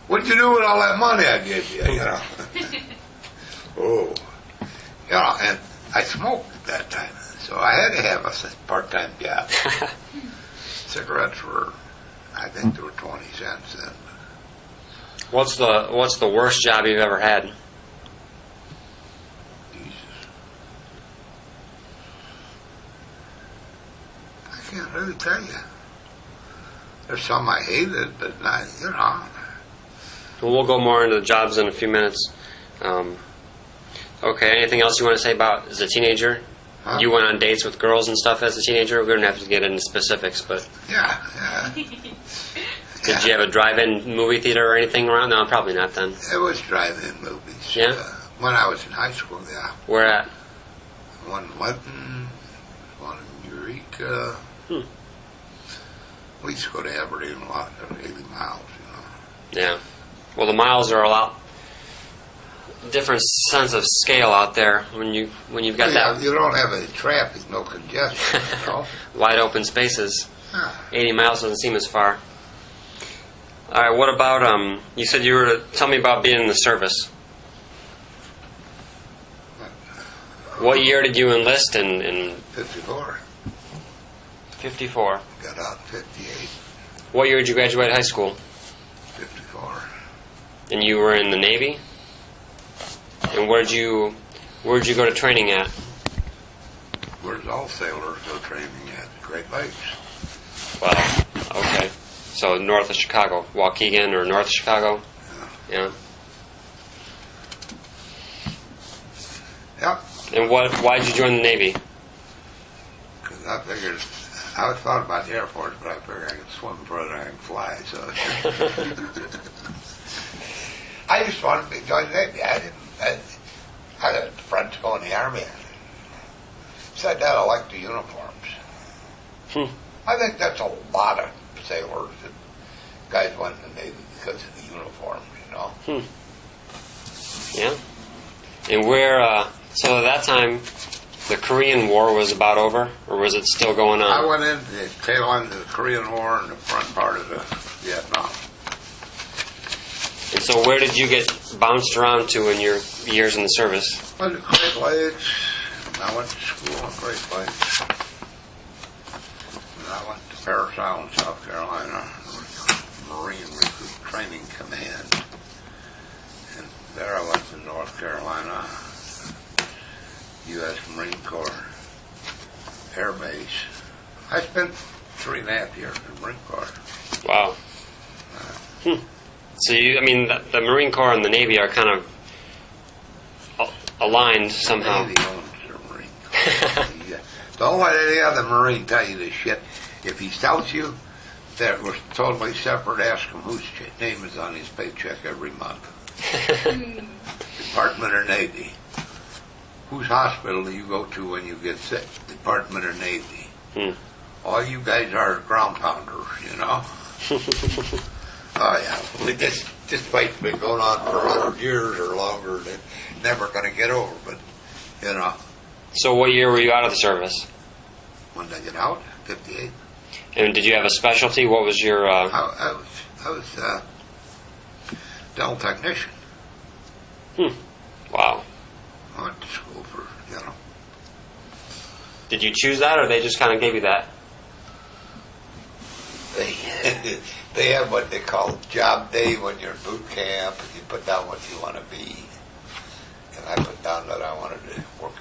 "What'd you do with all that money I gave you?" You know. Oh. You know, and I smoked at that time, so I had to have a part-time job. Cigarettes were, I think they were 20 cents then. What's the worst job you've ever had? I can't really tell you. There's some I hated, but not, you know. Well, we'll go more into the jobs in a few minutes. Okay, anything else you want to say about as a teenager? Huh? You went on dates with girls and stuff as a teenager? We don't have to get into specifics, but... Yeah. Did you have a drive-in movie theater or anything around? No, probably not then. It was drive-in movies. Yeah? When I was in high school, yeah. Where at? One in Linton, one in Eureka. We used to go to Aberdeen a lot, 80 miles, you know. Yeah. Well, the miles are a lot different sense of scale out there when you've got that You don't have any traffic, no congestion, you know. wide open spaces. Yeah. 80 miles doesn't seem as far. All right, what about, you said you were to tell me about being in the service. What year did you enlist in 54. 54. Got out in 58. What year did you graduate high school? 54. And you were in the Navy? And where'd you go to training at? Where's all sailors go training at? Great Lakes. Wow. Okay. So north of Chicago, Waukegan or north of Chicago? Yeah. Yep. And why'd you join the Navy? Because I figured, I was thought about the Air Force, but I figured I could swim further than I could fly, so. I just wanted to join the Navy. I had friends go in the Army. Said that I like the uniforms. I think that's a lot of sailors that guys went in the Navy because of the uniforms, you know. Yeah. And where, so at that time, the Korean War was about over, or was it still going on? I went into the tail end of the Korean War and the front part of the Vietnam. And so where did you get bounced around to in your years in the service? I went to Great Lakes. I went to school in Great Lakes. And I went to Parris Island, South Carolina, Marine Recruit Training Command. And there I went to North Carolina, U.S. Marine Corps Air Base. I spent 3.5 years in the Marine Corps. Wow. So the Marine Corps and the Navy are kind of aligned somehow. The Navy owns the Marine Corps. Don't let any other Marine tell you this shit. If he tells you that we're totally separate, ask him whose name is on his paycheck every month. Department or Navy. Whose hospital do you go to when you get sick? Department or Navy. All you guys are ground pounders, you know. Oh yeah, this fight's been going on for 100 years or longer, and it's never going to get over. But you know. So what year were you out of the service? When did I get out? 58. And did you have a specialty? What was your... I was dental technician. Wow. I went to school for, Did you choose that, or they just kind of gave you that? They have what they call job day when you're in boot camp, and you put down what you want to be. And I put down that I wanted to work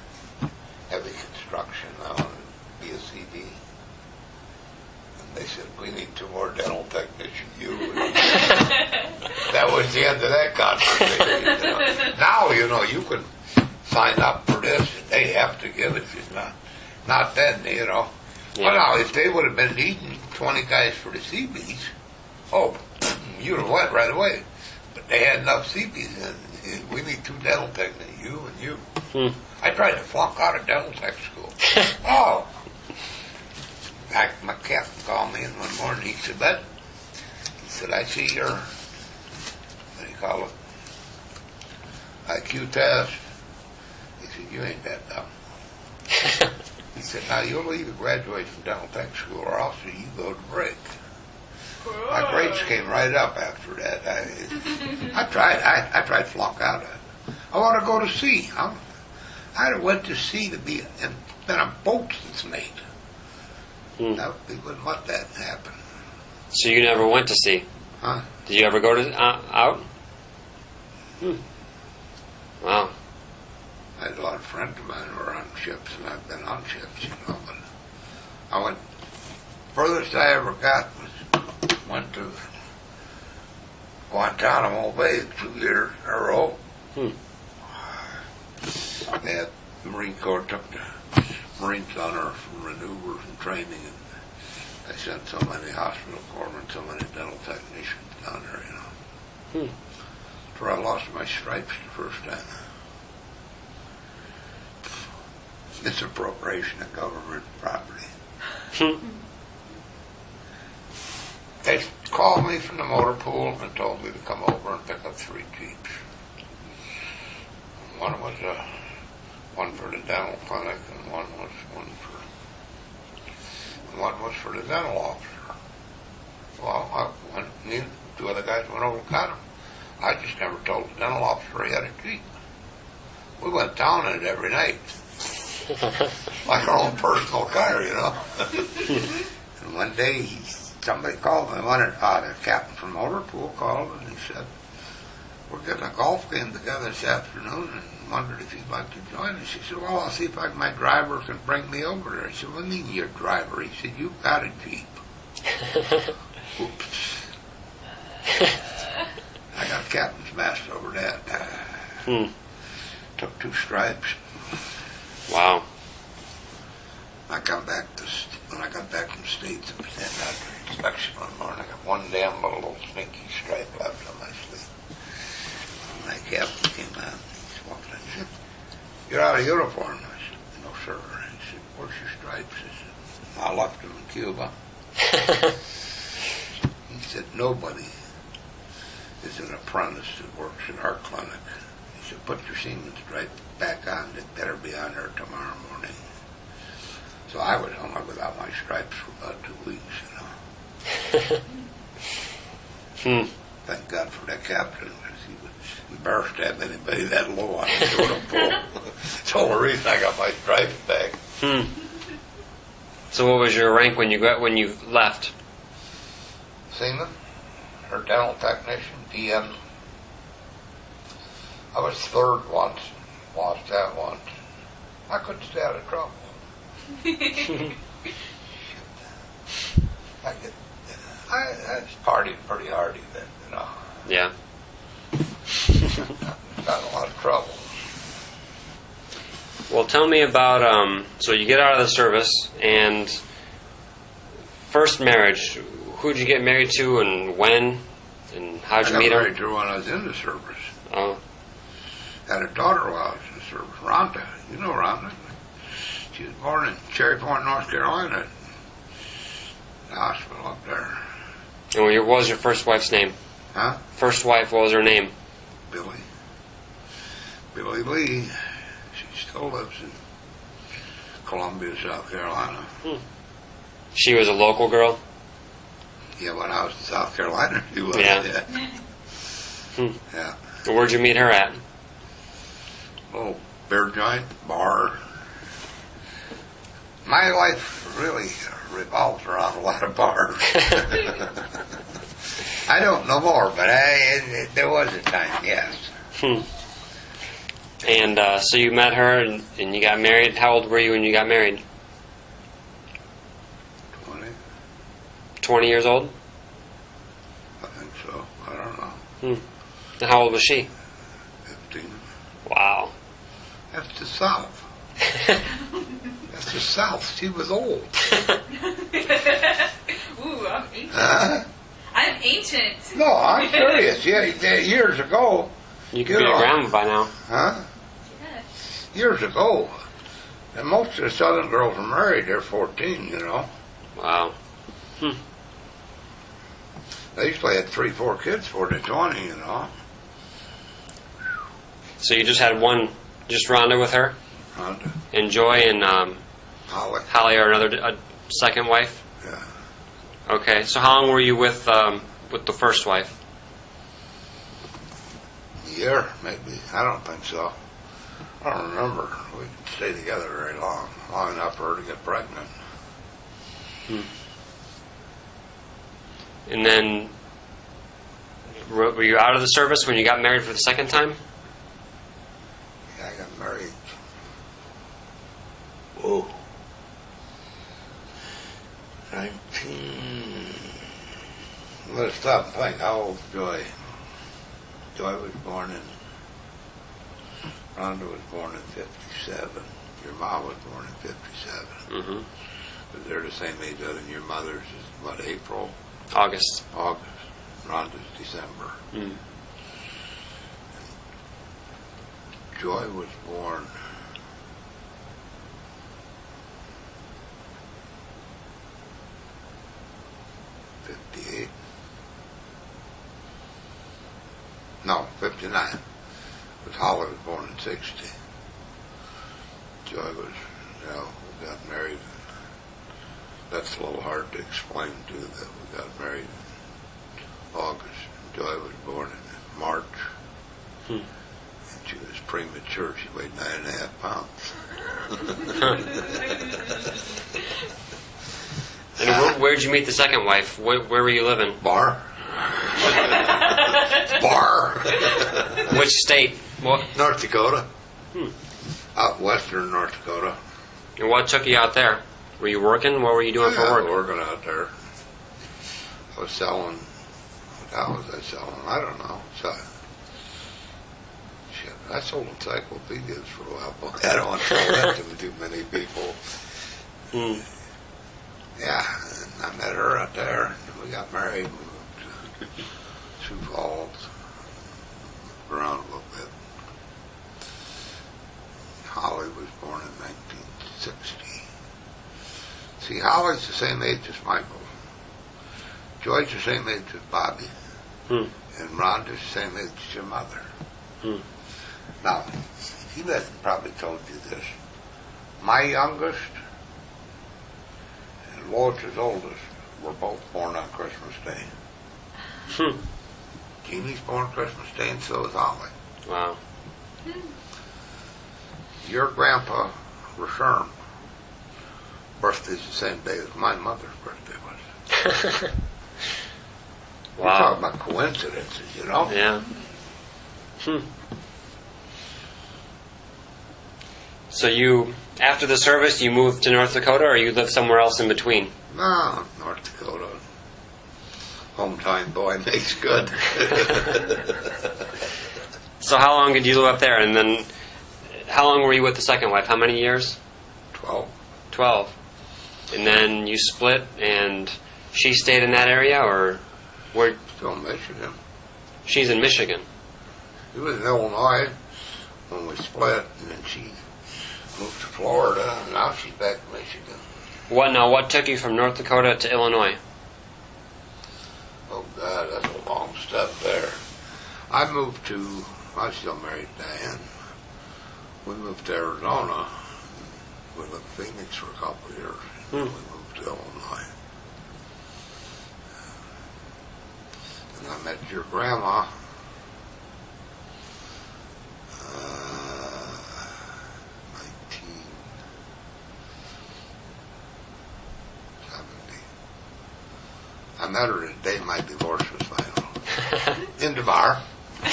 heavy construction. I wanted to be a CD. And they said, we need 2 more dental technicians. That was the end of that conversation. Now, you can sign up for this. They have to give it to you. Not then, Yeah. Well, now, if they would have been needing 20 guys for the CBs, you'd have went right away. But they had enough CBs, and we need 2 dental technicians, you and you. I tried to flunk out of dental tech school. My captain called me in one morning. He said, he said, I see your, what do you call it, IQ test. He said, you ain't that dumb. He said, now you'll either graduate from dental tech school or else you go to break. My grades came right up after that. I tried to flunk out of it. I want to go to sea. I went to sea to be in a boat since mate. No, we wouldn't let that happen. So you never went to sea? Huh? Did you ever go to out? Wow. I had a lot of friends of mine who were on ships, and I've been on ships, but I went, furthest I ever got went to Guantanamo Bay 2 years in a row. They had, the Marine Corps took the Marines on her for maneuvers and training, and they sent so many hospital corpsmen, so many dental technicians down there, That's where I lost my stripes the first time. Misappropriation of government property. They called me from the motor pool and told me to come over and pick up 3 Jeeps. One was one for the dental clinic, and one was for the dental officer. Well, me and 2 other guys went over and got him. I just never told the dental officer he had a Jeep. We went down in it every night. Like our own personal car, And one day, somebody called me. The captain from Motor Pool called, and he said, we're getting a golf game together this afternoon, and wondered if you'd like to join us. He said, well, I'll see if my driver can bring me over there. I said, what do you mean your driver? He said, you've got a Jeep. Oops. I got captain's mast over that. Took 2 stripes. Wow. When I got back from the States, I was standing out for inspection one morning. I got one damn little sneaky stripe left on my sleeve. And my captain came out, and he walked in and said, you're out of uniform. I said, no, sir. He said, where's your stripes? I said, I left them in Cuba. He said, nobody is an apprentice that works in our clinic. He said, put your seaman stripe back on. It better be on there tomorrow morning. So I was hung up without my stripes for about 2 weeks, Thank God for that captain, because he would embarrassed to have anybody that low on the sort of pull. It's the only reason I got my stripes back. So what was your rank when you left? Seaman, or dental technician, DM. I was 3rd once, lost that once. I couldn't stay out of trouble. I partied pretty hardy then, Yeah. Got in a lot of trouble. Well, tell me about, so you get out of the service, and first marriage, who'd you get married to, and when, and how'd you meet her? I got married to her when I was in the service. Oh. Had a daughter while I was in the service, Rhonda. You know Rhonda. She was born in Cherry Point, North Carolina, the hospital up there. And what was your first wife's name? Huh? First wife, what was her name? Billy Lee. She still lives in Columbia, South Carolina. She was a local girl? Yeah, when I was in South Carolina, she was. Yeah. Yeah. Where'd you meet her at? Little beer joint, bar. My life really revolves around a lot of bars. I don't know more, but there was a time, yes. And so you met her and you got married. How old were you when you got married? 20, 20 years old? I think so. I don't know. And how old was she? 15. Wow. That's the South. That's the South. She was old. Ooh, I'm ancient. Huh? I'm ancient. No, I'm serious. Yeah, years ago. You could be a grandma by now. Huh? Yeah. Years ago. And most of the Southern girls are married. They're 14, you know. Wow. They usually had 3-4 kids before they're 20, you know. So you just had one, just Rhonda with her? And Joy and Holly are a second wife? Yeah. Okay, so how long were you with the first wife? A year, maybe. I don't think so. I don't remember. We didn't stay together very long. Long enough for her to get pregnant. And then, were you out of the service when you got married for the second time? Yeah, I got married. Whoa. 19. Let's stop and think. How old is Joy? Joy was born in. Rhonda was born in 57. Your mom was born in 57. Mm-hmm. But they're the same age. Other than your mother's is what, April? August. Rhonda's December. Mm. Joy was born. '58. No, 59. But Holly was born in 60. Joy was, we got married. That's a little hard to explain too, that we got married in August. Joy was born in March. And she was premature. She weighed 9.5 pounds. And where'd you meet the second wife? Where were you living? Bar. Bar. Which state? What? North Dakota. Out western North Dakota. And what took you out there? Were you working? What were you doing for work? Working out there. I was selling. How was I selling? I don't know. Shit, I sold encyclopedias for a while. But I don't want to sell that to too many people. Yeah, and I met her out there. And we got married. We moved to Sioux Falls. Around a little bit. Holly was born in 1960. See, Holly's the same age as Michael. Joy's the same age as Bobby. And Rhonda's the same age as your mother. Now, he hasn't probably told you this. My youngest and Lois's oldest were both born on Christmas Day. Jeannie's born Christmas Day, and so is Holly. Wow. Your grandpa, Rasherm, birthday's the same day as my mother's birthday was. We're talking about coincidences, you know? Yeah. So you, after the service, you moved to North Dakota, or you lived somewhere else in between? No, North Dakota. Hometown boy makes good. So how long did you live up there? And then, how long were you with the second wife? How many years? 12. 12. And then you split, and she stayed in that area, or where? Still in Michigan. She's in Michigan. She was in Illinois when we split, and then she moved to Florida, and now she's back in Michigan. What took you from North Dakota to Illinois? Oh, God, that's a long step there. I was still married to Diane. We moved to Arizona. We lived in Phoenix for a couple of years. We moved to Illinois. And I met your grandma. 1970. I met her the day my divorce was final. In the bar. In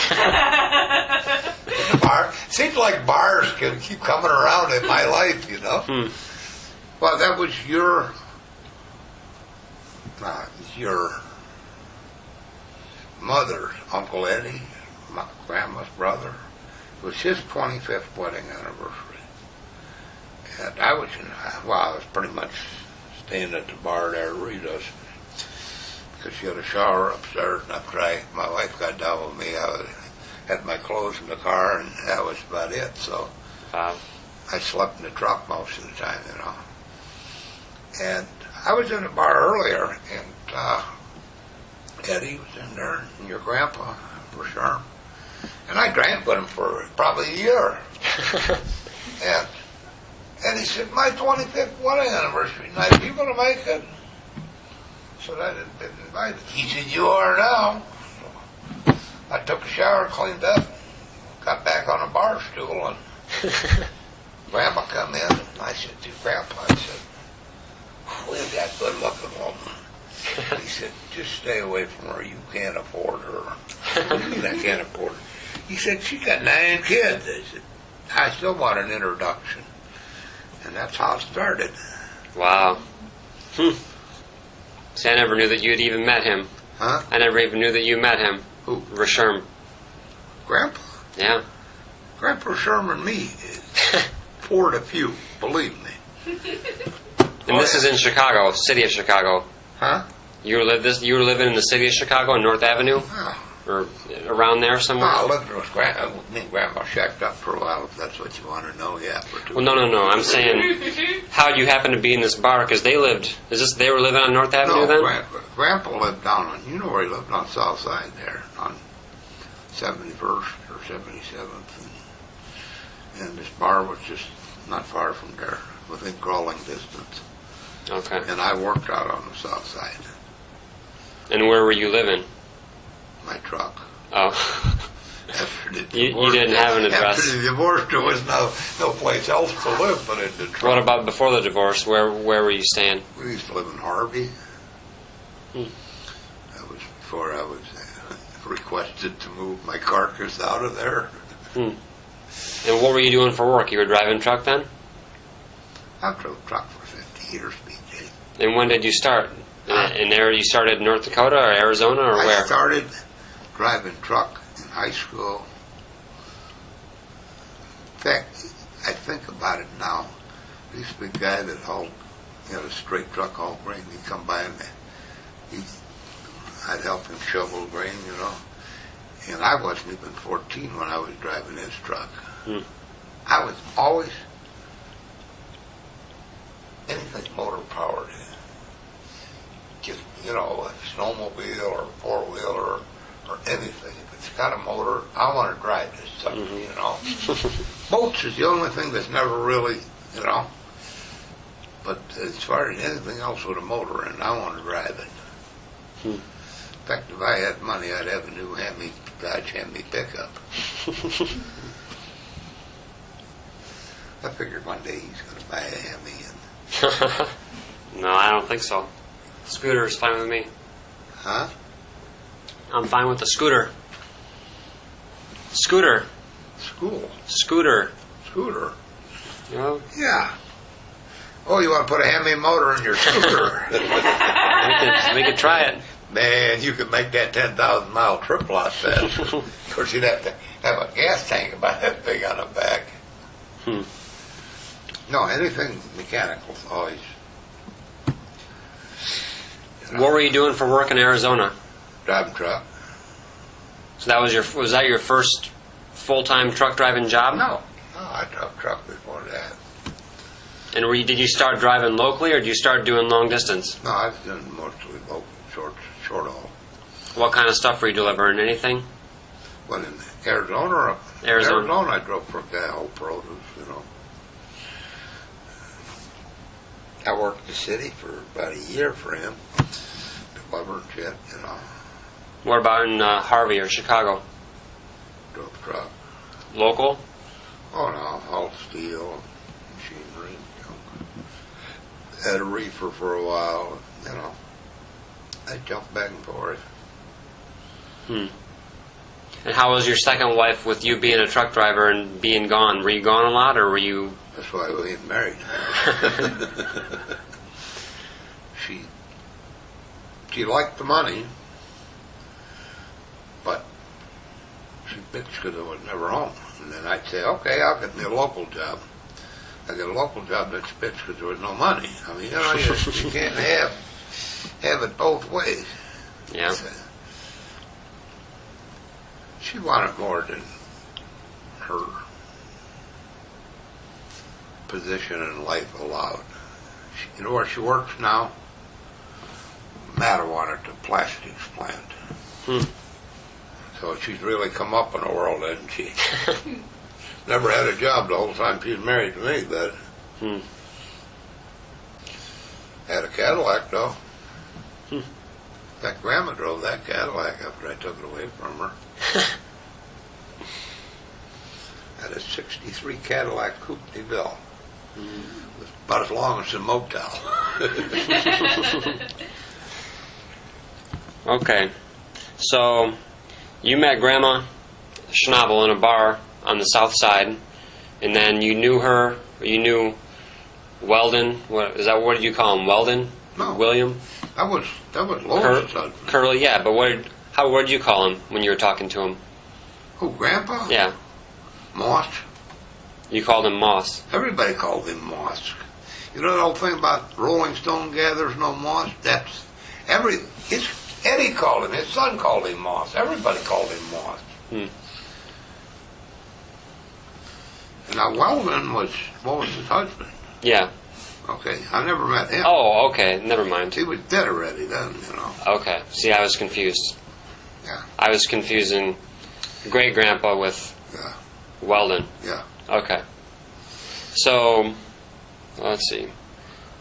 the bar. Seems like bars can keep coming around in my life, you know. Well, that was your mother's Uncle Eddie, my grandma's brother. It was his 25th wedding anniversary. And I was I was pretty much staying at the bar there at Rita's, because she had a shower upstairs, and after my wife got down with me, I had my clothes in the car, and that was about it. So I slept in the truck most of the time, you know. And I was in the bar earlier, and Eddie was in there, and your grandpa, for sure. And I drank with him for probably a year. and he said, my 25th wedding anniversary night, are you going to make it? So I didn't invite him. He said, you are now. So I took a shower, cleaned up, got back on a bar stool, and Grandma come in, and I said to Grandpa, I said, we've got a good-looking woman. He said, just stay away from her. You can't afford her. What do you mean I can't afford her? He said, she got 9 kids. I said, I still want an introduction. And that's how it started. Wow. See, I never knew that you had even met him. Huh? I never even knew that you met him. Who? Rasherm. Grandpa? Yeah. Grandpa Sherman and me poured a few, believe me. And this is in Chicago, city of Chicago. Huh? You were living in the city of Chicago on North Avenue? Oh. Or around there somewhere? No, I lived with me and Grandma shacked up for a while, if that's what you want to know, yeah. For 2 Well, no. I'm saying, how'd you happen to be in this bar? Because they were living on North Avenue then? Grandpa lived down on, you know where he lived, on South Side there, on 71st or 77th. And this bar was just not far from there, within crawling distance. Okay. And I worked out on the South Side. And where were you living? My truck. Oh. After the You divorce, didn't have an address. After the divorce, there was no place else to live but in the truck. What about before the divorce? Where were you staying? We used to live in Harvey. That was before I was requested to move my carcass out of there. And what were you doing for work? You were driving truck then? I drove truck for 50 years, BJ. And when did you start? And there you started in North Dakota or Arizona or where? I started driving truck in high school. In fact, I think about it now. There used to be a guy that had a straight truck haul grain. He'd come by and I'd help him shovel grain, you know. And I wasn't even 14 when I was driving his truck. I was always anything motor powered. Just, you know, a snowmobile or 4-wheeler or anything. If it's got a motor, I want to drive this something, you know. Boats is the only thing that's never really, you know. But as far as anything else with a motor in, I want to drive it. In fact, if I had money, I'd have a new Dodge Hemi pickup. I figured one day he's going to buy a Hemi. No, I don't think so. Scooter is fine with me. Huh? I'm fine with the scooter. Scooter. School. Scooter. Scooter. You know? Yeah. Oh, you want to put a Hemi motor in your scooter? We could try it. Man, you could make that 10,000-mile trip a lot faster. Of course, you'd have to have a gas tank about that big on the back. No, anything mechanical is always. You know, What were you doing for work in Arizona? driving truck? So that was that your first full-time truck driving job? No, I drove truck before that. And did you start driving locally, or did you start doing long distance? No, I've done mostly local, short haul. What kind of stuff were you delivering? Anything? Well, in Arizona, or Arizona. I drove for a guy whole produce, you know. I worked in the city for about a year for him. Delivered shit, you know. What about in Harvey or Chicago? Drove truck. Local? Oh no, hauled steel, machinery, you know. Had a reefer for a while, you know. I jumped back and forth. And how was your second wife with you being a truck driver and being gone? Were you gone a lot, or were you... That's why we ain't married. She liked the money, but she bitched because I was never home. And then I'd say, okay, I'll get me a local job. I get a local job, that's bitch because there was no money. I mean, you know, you can't have it both ways. Yeah. She wanted more than her position in life allowed. You know where she works now? Matterwater, the plastics plant. So she's really come up in the world, hasn't she? Never had a job the whole time she was married to me, but had a Cadillac though. In fact, Grandma drove that Cadillac after I took it away from her. Had a '63 Cadillac Coupe de Ville. It was about as long as a motel. Okay. So, you met Grandma Schnabel in a bar on the south side, and then you knew her, or you knew Weldon. What did you call him? Weldon? No. William? That was Lois's husband. Curly, yeah, but what did you call him when you were talking to him? Who, Grandpa? Yeah. Moss. You called him Moss. Everybody called him Moss. You know the old thing about Rolling Stone gathers no moss? That's Eddie called him, his son called him Moss. Everybody called him Moss. And now Weldon what was his husband? Yeah. Okay, I never met him. Oh, okay, never mind. He was dead already then, you know. Okay, see, I was confused. Yeah. I was confusing great-grandpa with Weldon. Yeah. Okay. So, let's see.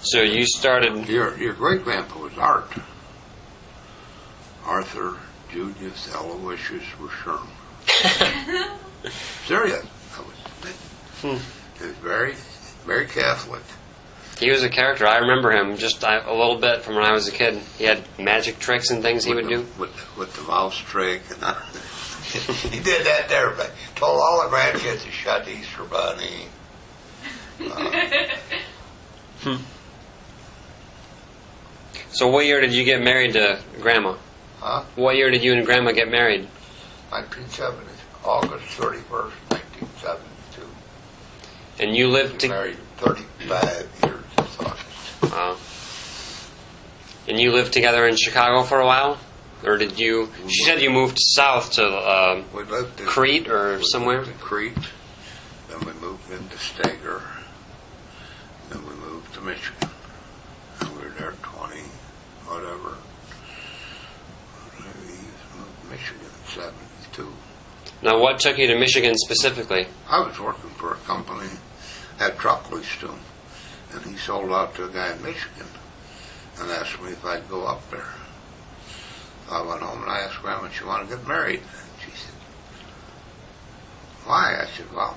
So you started... Your great-grandpa was Art. Arthur, Julius, Aloysius, Sherman. Serious. He was very, very Catholic. He was a character. I remember him just a little bit from when I was a kid. He had magic tricks and things he would do. With the mouse trick. And he did that to everybody. Told all the grandkids to shut the Easter Bunny. So what year did you get married to Grandma? Huh? What year did you and Grandma get married? 1970, August 31st, 1972. And you lived married 35 years this August. Wow. And you lived together in Chicago for a while? Or did you... She said you moved south to we lived in Crete or somewhere? We lived in Crete. Then we moved into Stager. Then we moved to Michigan. And we were there 20, whatever. We moved to Michigan in 72. Now, what took you to Michigan specifically? I was working for a company, had truck lease to him, and he sold out to a guy in Michigan and asked me if I'd go up there. So I went home and I asked Grandma if she wanted to get married. She said, why? I said, well,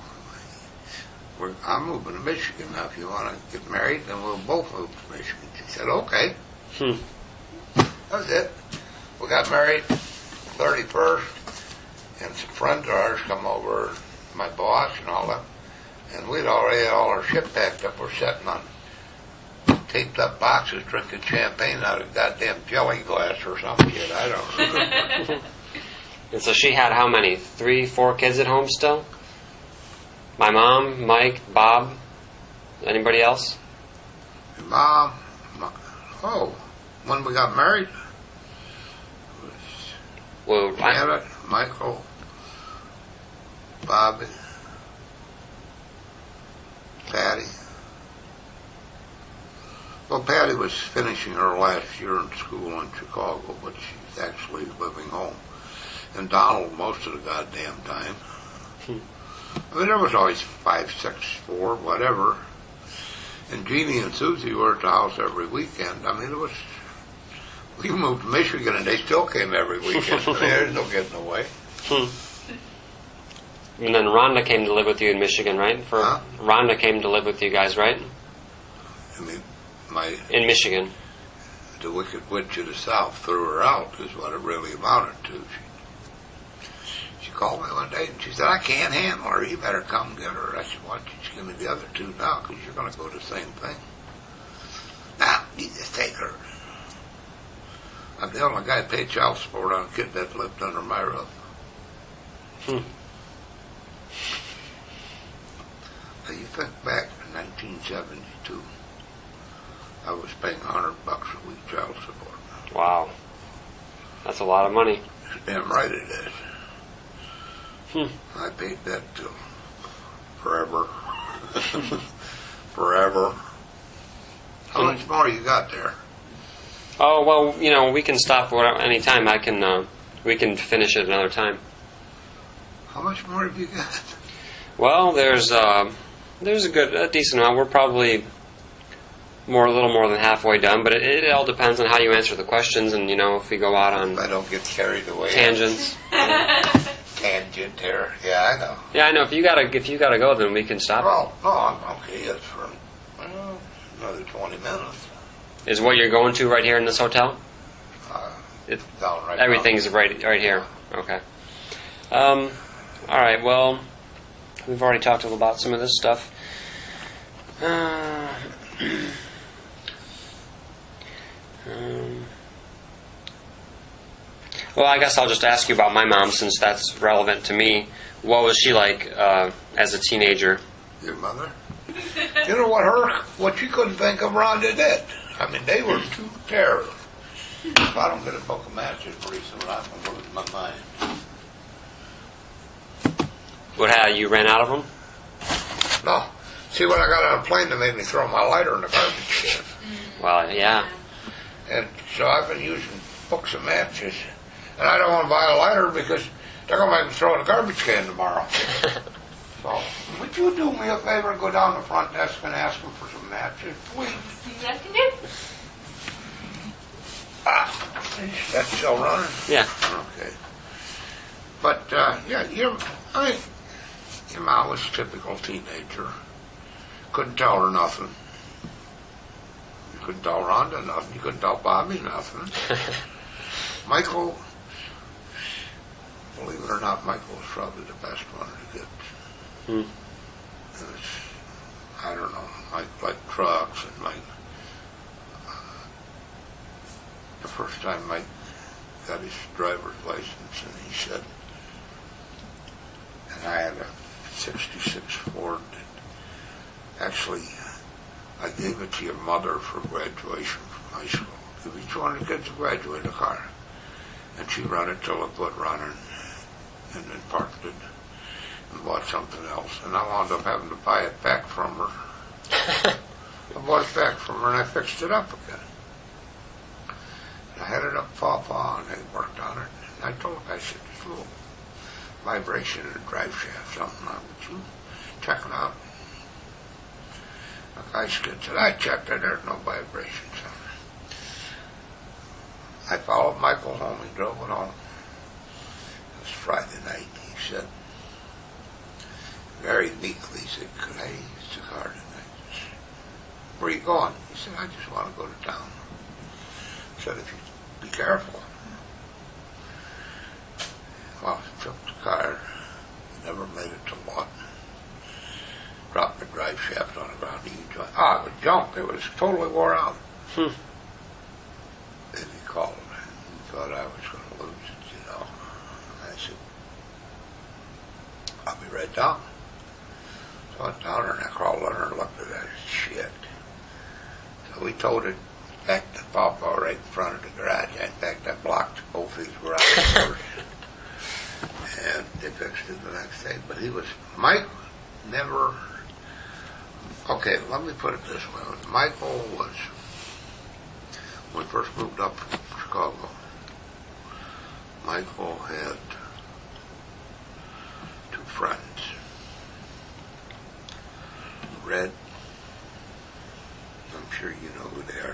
I'm moving to Michigan now. If you want to get married, then we'll both move to Michigan. She said, okay. That was it. We got married 31st. And some friends of ours come over, my boss and all that, and we'd already had all our shit packed up. We're sitting on taped up boxes drinking champagne out of goddamn jelly glass or some shit. I don't remember. And so she had how many? 3, 4 kids at home still? My mom, Mike, Bob, anybody else? Mom, when we got married, it was Janet, Michael, Bobby, Patty. Well, Patty was finishing her last year in school in Chicago, but she's actually living home. And Donald most of the goddamn time. I mean, there was always 5, 6, 4, whatever. And Jeannie and Susie were at the house every weekend. I mean, it was. We moved to Michigan, and they still came every weekend. So there's no getting away. And then Rhonda came to live with you in Michigan, right? Rhonda came to live with you guys, right? I mean, in Michigan. The wicked witch of the South threw her out, is what it really amounted to. She called me one day, and she said, I can't handle her. You better come get her. I said, why don't you just give me the other two now, because you're going to go to the same thing. Now, you just take her. I'm the only guy that paid child support on a kid that lived under my roof. Now, you think back to 1972, I was paying $100 a week child support. Wow. That's a lot of money. Damn right it is. I paid that till forever. Forever. How much more you got there? Oh, well, we can stop any time. We can finish it another time. How much more have you got? Well, there's a decent amount. We're probably a little more than halfway done, but it all depends on how you answer the questions, and if we go out on I don't get carried away. Tangents. Tangent there. Yeah, I know. Yeah, I know. If you gotta go, then we can stop. Well, no, I'm okay. It's for another 20 minutes. Is what you're going to right here in this hotel? Down right everything's down. right here. Okay. All right. Well, we've already talked about some of this stuff. Well, I guess I'll just ask you about my mom, since that's relevant to me. What was she like as a teenager? Your mother? You know what she couldn't think of, Rhonda did. I mean, they were two terrors. If I don't get a book of matches pretty soon, I'm going to lose my mind. How you ran out of them? No. See, when I got on a plane, they made me throw my lighter in the garbage can. Well, yeah. And so I've been using books of matches. And I don't want to buy a lighter because they're going to make me throw in the garbage can tomorrow. So, would you do me a favor and go down to the front desk and ask them for some matches, please? See what I can do. That's still running? Yeah. Okay. But, your mom was a typical teenager. Couldn't tell her nothing. You couldn't tell Rhonda nothing. You couldn't tell Bobby nothing. Michael, believe it or not, Michael was probably the best one to get. I don't know, Mike liked trucks, and Mike, the first time Mike got his driver's license, and he said, and I had a 66 Ford, actually, I gave it to your mother for graduation from high school. Give each one of the kids to graduate a car. And she ran it till it put running, and then parked it and bought something else. And I wound up having to buy it back from her. I bought it back from her, and I fixed it up again. And I had it up Paw, and they worked on it. And I told her, I said, there's a little vibration in the drive shaft, something on it. Would you check it out? The guy said, I checked it, there's no vibration. So I followed Michael home. He drove it home. It was Friday night. He said, very meekly, he said, could I use the car tonight? Where are you going? He said, I just want to go to town. I said, if you be careful. Well, he took the car. He never made it to Lawton. Dropped the drive shaft on the ground. It was junk. It was totally wore out. Then he called me. He thought I was going to lose it, And I said, I'll be right down. So I went down there and I crawled under and looked at that shit. So we towed it back to Pawpaw right in front of the garage. In fact, I blocked both these garages first. And they fixed it the next day. But Mike never, okay, let me put it this way. Michael was, when we first moved up from Chicago, Michael had two friends, Red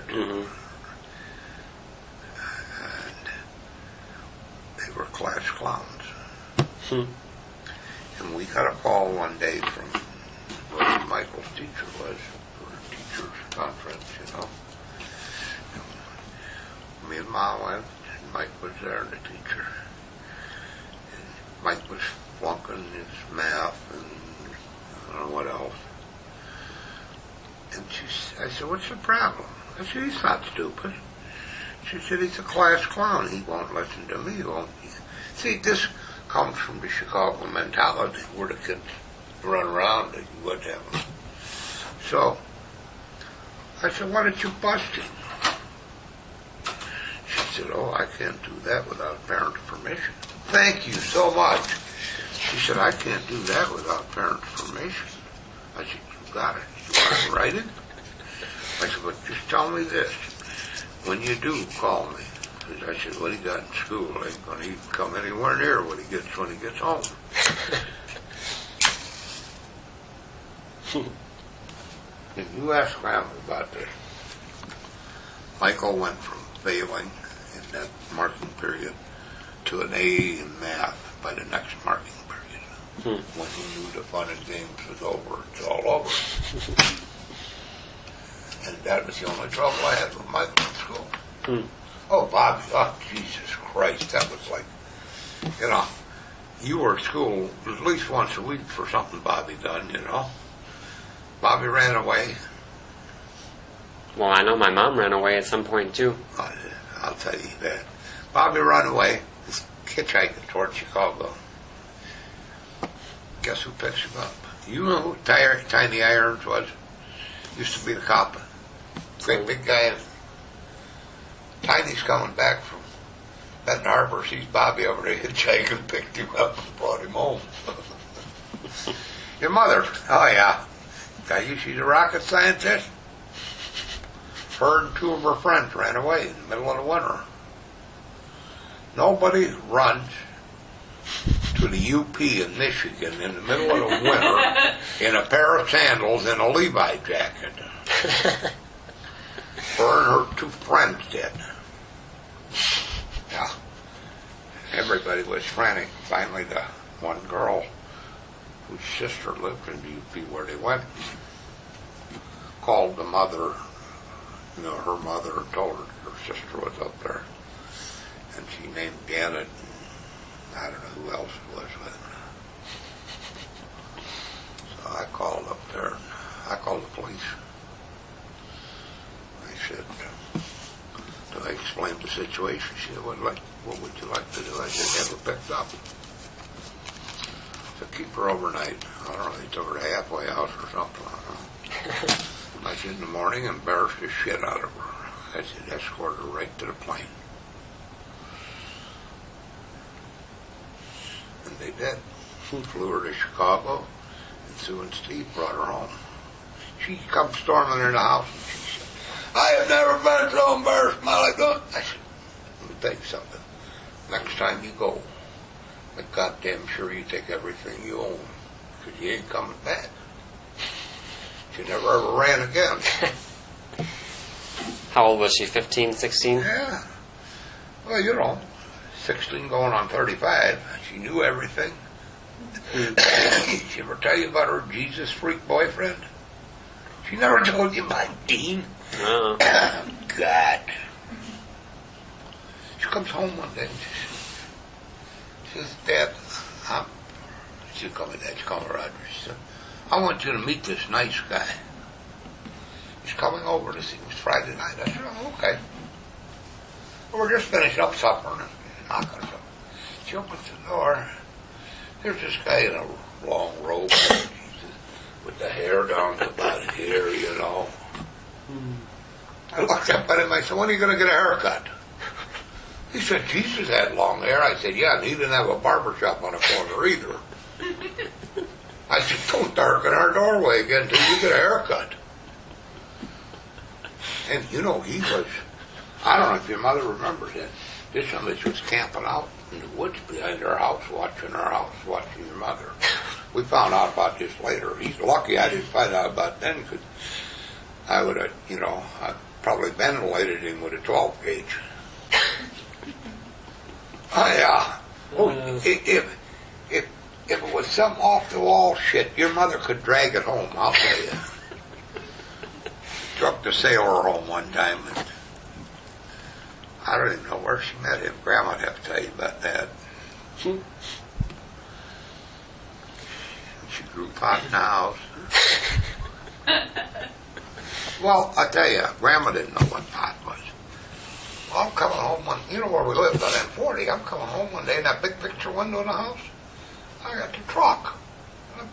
Mm-hmm. And they were class clowns. Hmm. And we got a call one day from where Michael's teacher was, for a teacher's conference, you know. And me and Ma went, and Mike was there, the teacher. And Mike was flunking his math and I don't know what else. And I said, what's the problem? I said, he's not stupid. She said, he's a class clown. He won't listen to me, won't he? See, this comes from the Chicago mentality where the kids run around and you would have them. So, I said, why don't you bust him? She said, oh, I can't do that without parent permission. Thank you so much. She said, I can't do that without parent permission. I said, you got it. You want to write it? I said, but just tell me this. When you do, call me. I said, what he got in school ain't going to even come anywhere near what he gets when he gets home. And you ask Grandma about this. Michael went from failing in that marking period to an A in math by the next marking period. When he knew the fun and games was over, it's all over. And that was the only trouble I had with Michael in school. Oh, Bobby, oh, Jesus Christ, that was like, you know, you were at school at least once a week for something Bobby done, you know. Bobby ran away. Well, I know my mom ran away at some point, too. I'll tell you that. Bobby ran away, he's hitchhiking toward Chicago. Guess who picks him up? You know who Tiny Irons was? Used to be the cop. Great big guy. Tiny's coming back from Benton Harbor, sees Bobby over there hitchhiking, picked him up and brought him home. Your mother? Oh, yeah. She's a rocket scientist. Her and two of her friends ran away in the middle of the winter. Nobody runs to the UP in Michigan in the middle of the winter in a pair of sandals and a Levi jacket. Her and her two friends did. Yeah. Everybody was frantic. Finally, the one girl whose sister lived in the UP where they went called the mother, you know, her mother, and told her her sister was up there. And she named Janet, and I don't know who else it was with her. So I called up there, and I called the police. I said, so I explained the situation. She said, what would you like to do? I said, have her picked up. So keep her overnight. I don't know, they took her to halfway house or something. I don't know. I said, in the morning, embarrassed the shit out of her. I said, escort her right to the plane. And they did. Flew her to Chicago, and Sue and Steve brought her home. She come storming in the house, and she said, I have never been so embarrassed in my life. I said, let me tell you something. Next time you go, make goddamn sure you take everything you own, because you ain't coming back. She never ever ran again. How old was she, 15, 16? Yeah. Well, you know, 16 going on 35. She knew everything. She ever tell you about her Jesus freak boyfriend? She never told you about Dean? No. God. She comes home one day and she says, Dad, she called me Dad, she called me Roger. She said, I want you to meet this nice guy. He's coming over to see me. It was Friday night. I said, oh, okay. Well, we're just finishing up supper and knocking on the door. She opens the door. There's this guy in a long robe with the hair down to about here, you know. I looked up at him. I said, when are you going to get a haircut? He said, Jesus had long hair. I said, yeah, and he didn't have a barber shop on the corner either. I said, don't darken our doorway again until you get a haircut. And, you know, he was, I don't know if your mother remembers it. This one was camping out in the woods behind our house, watching your mother. We found out about this later. He's lucky I didn't find out about it then, because I would have, you know, probably ventilated him with a 12 gauge. Oh, yeah. Oh, if it was some off-the-wall shit, your mother could drag it home, I'll tell you. Took the sailor home one time, and I don't even know where she met him. Grandma'd have to tell you about that. She grew pot in the house. Well, I tell you, Grandma didn't know what pot was. Well, I'm coming home one, you know where we lived on M40. I'm coming home one day in that big picture window in the house. I got the truck. I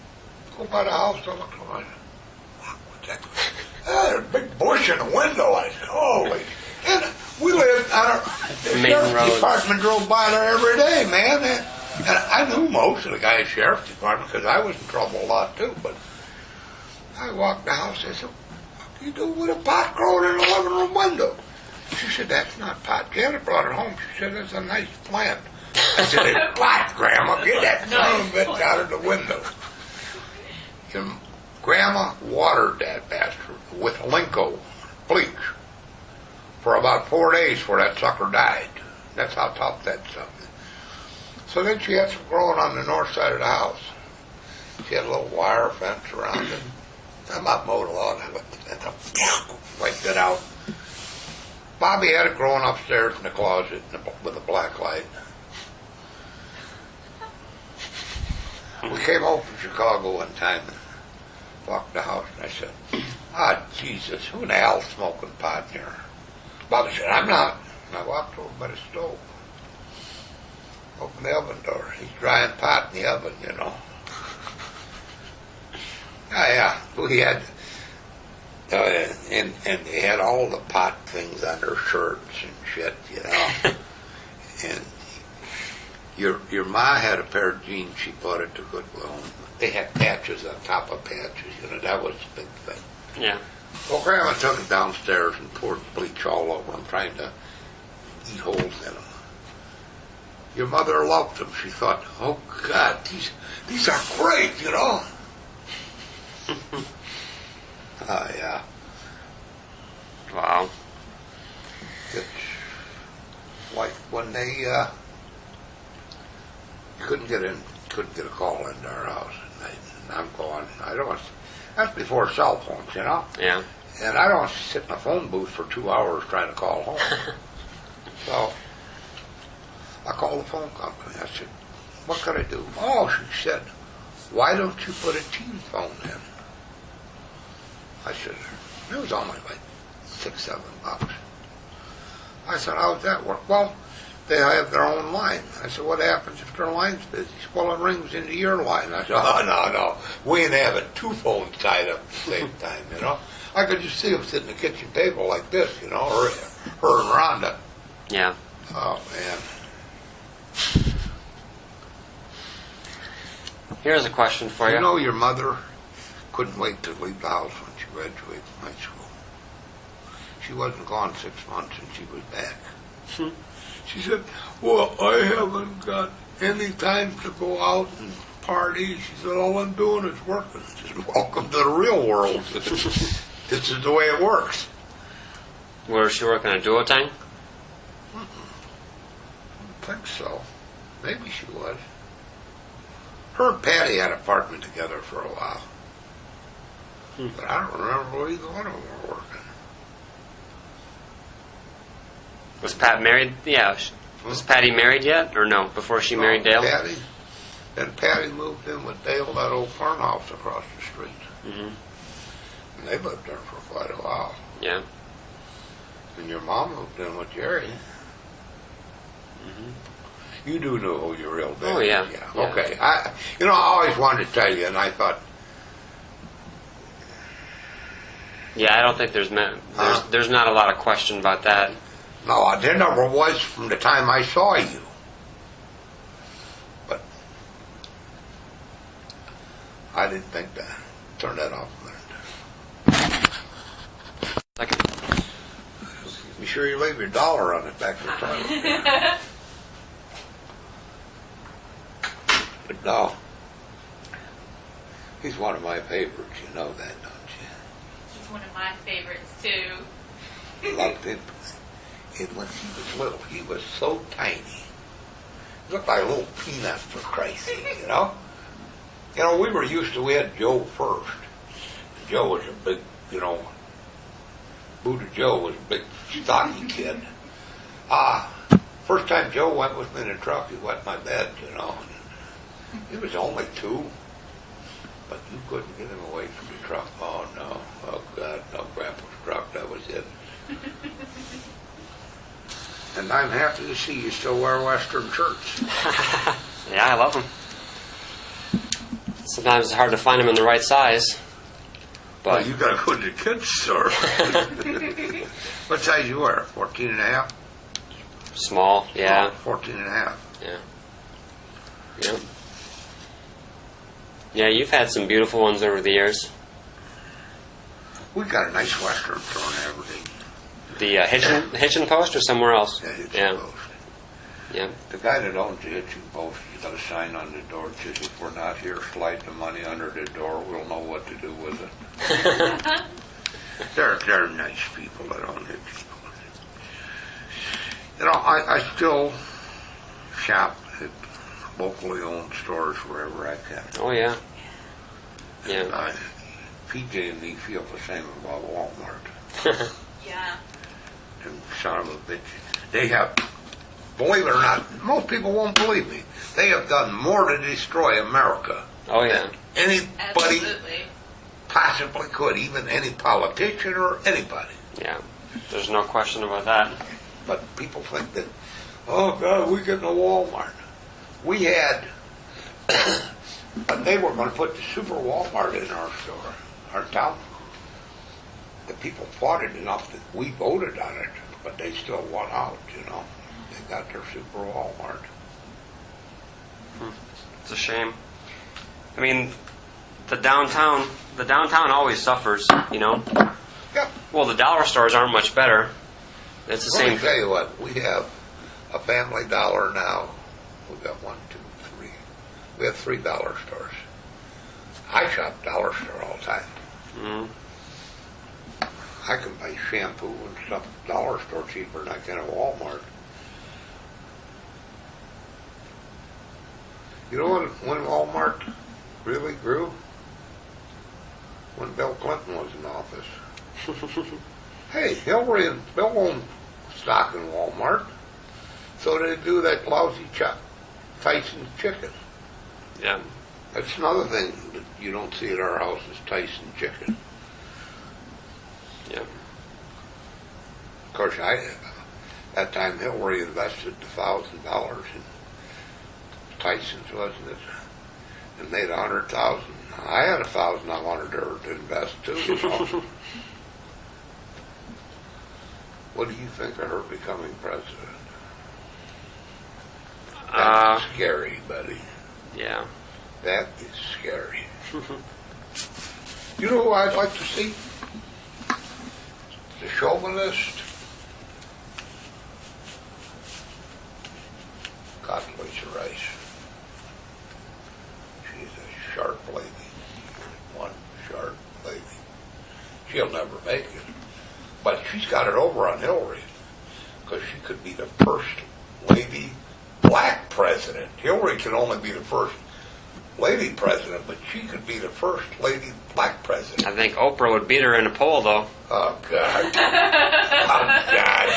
go by the house, I look around. What's that? There's a big bush in the window. I said, holy. And we lived on the sheriff's department drove by there every day, man. And I knew most of the guys' sheriff's department because I was in trouble a lot too. But I walked the house. I said, what do you do with a pot growing in the living room window? She said, that's not pot. Janet brought it home. She said, that's a nice plant. I said, it's pot, Grandma. Get that son of a bitch out of the window. And Grandma watered that bastard with Linko bleach for about 4 days before that sucker died. That's how tough that stuff is. So then she had some growing on the north side of the house. She had a little wire fence around it. I'm not mowed a lawn. I wiped it out. Bobby had it growing upstairs in the closet with a black light. We came home from Chicago one time and walked the house, and I said, Jesus, who in the hell's smoking pot here? Bobby said, I'm not. And I walked over by the stove. Opened the oven door. He's drying pot in the oven, you know. Yeah. We had, and they had all the pot things on their shirts and shit, you know. And your ma had a pair of jeans she bought at the Goodwill. They had patches on top of patches, you know. That was the big thing. Yeah. Well, Grandma took it downstairs and poured bleach all over them, trying to eat holes in them. Your mother loved them. She thought, oh, God, these are great, you know. Oh, yeah. Wow. It's like when they couldn't get a call into our house. And I'm going, that's before cell phones, you know? Yeah. And I don't want to sit in a phone booth for 2 hours trying to call home. So I called the phone company. I said, what can I do? Oh, she said, why don't you put a team phone in? I said, it was only like $6-7. I said, how does that work? Well, they have their own line. I said, what happens if their line's busy? She said, well, it rings into your line. I said, oh, no. We ain't having two phones tied up at the same time, you know. I could just see them sitting at the kitchen table like this, you know, or her and Rhonda. Yeah. Oh, man. Here's a question for you. You know your mother couldn't wait to leave the house when she graduated from high school. She wasn't gone 6 months and she was back. She said, well, I haven't got any time to go out and party. She said, all I'm doing is working. She said, welcome to the real world. This is the way it works. Was she working a duotang? I don't think so. Maybe she was. Her and Patty had an apartment together for a while. But I don't remember either one of them were working. Was Pat married? Yeah. Was Patty married yet? Or no? Before she married Dale? Patty. Then Patty moved in with Dale, that old farmhouse across the street. Mm-hmm. And they lived there for quite a while. Yeah. And your mom moved in with Jerry. Mm-hmm. You do know who your real dad is. Oh, yeah. Yeah. Okay. I always wanted to tell you, and I thought... Yeah, I don't think there's not a lot of question about that. No, there never was from the time I saw you. But I didn't think to turn that off a minute. Second. Be sure you leave your dollar on it back in the toilet. But no, he's one of my favorites. You know that, don't you? He's one of my favorites too. lumped into it. And when he was little, he was so tiny. He looked like a little peanut, for Christ's sake, you know? You know, we had Joe first. Joe was a big, you know, Buddha Joe was a big, stocky kid. First time Joe went with me in the truck, he wet my bed, you know. And he was only 2, but you couldn't get him away from the truck. Oh, no. Oh, God, no, Grandpa's truck, that was it. And I'm happy to see you still wear Western shirts. Yeah, I love them. Sometimes it's hard to find them in the right size. But Well, you got to go to the kids' store. What size you wear? 14 and a half? small, yeah. 14 and a half. Yeah. Yep. Yeah, you've had some beautiful ones over the years. We got a nice Western store in Aberdeen. The hitching post or somewhere else? Yeah, Hitching Yeah. Post. Yeah. The guy that owns the Hitching Post, he's got a sign on the door that says, if we're not here, slide the money under the door. We'll know what to do with it. They're nice people that own Hitching Post. You know, I still shop at locally owned stores wherever I can. Oh, yeah. And Yeah. PJ and me feel the same about Walmart. Yeah. And son of a bitch, they have, believe it or not, most people won't believe me, they have done more to destroy America Oh, yeah. than anybody Absolutely. possibly could, even any politician or anybody. Yeah. There's no question about that. But people think that, oh God, we get in a Walmart. We had, but they were going to put the super Walmart in our store, our town. The people fought it enough that we voted on it, but they still won out, you know. They got their super Walmart. It's a shame. I mean, the downtown always suffers, you know. Yep. Well, the dollar stores aren't much better. It's the Let me same. tell you what, we have a Family Dollar now. We've got 1, 2, 3. We have $3 stores. I shop dollar store all the time. Mm. I can buy shampoo and stuff at the dollar store cheaper than I can at Walmart. You know when Walmart really grew? When Bill Clinton was in office. Hey, Hillary and Bill owned stock in Walmart, so they do that lousy Tyson's chicken. Yeah. That's another thing that you don't see at our house is Tyson chicken. Yeah. Of course, that time Hillary invested $1,000 in Tyson's, wasn't it? And made $100,000. I had $1,000 I wanted her to invest too. You know? What do you think of her becoming president? That's scary, buddy. Yeah. That is scary. You know who I'd like to see? The chauvinist. Condoleezza Rice. She's a sharp lady. One sharp lady. She'll never make it. But she's got it over on Hillary. Because she could be the first lady black president. Hillary can only be the first lady president, but she could be the first lady black president. I think Oprah would beat her in a poll, though. Oh, God. Oh, God.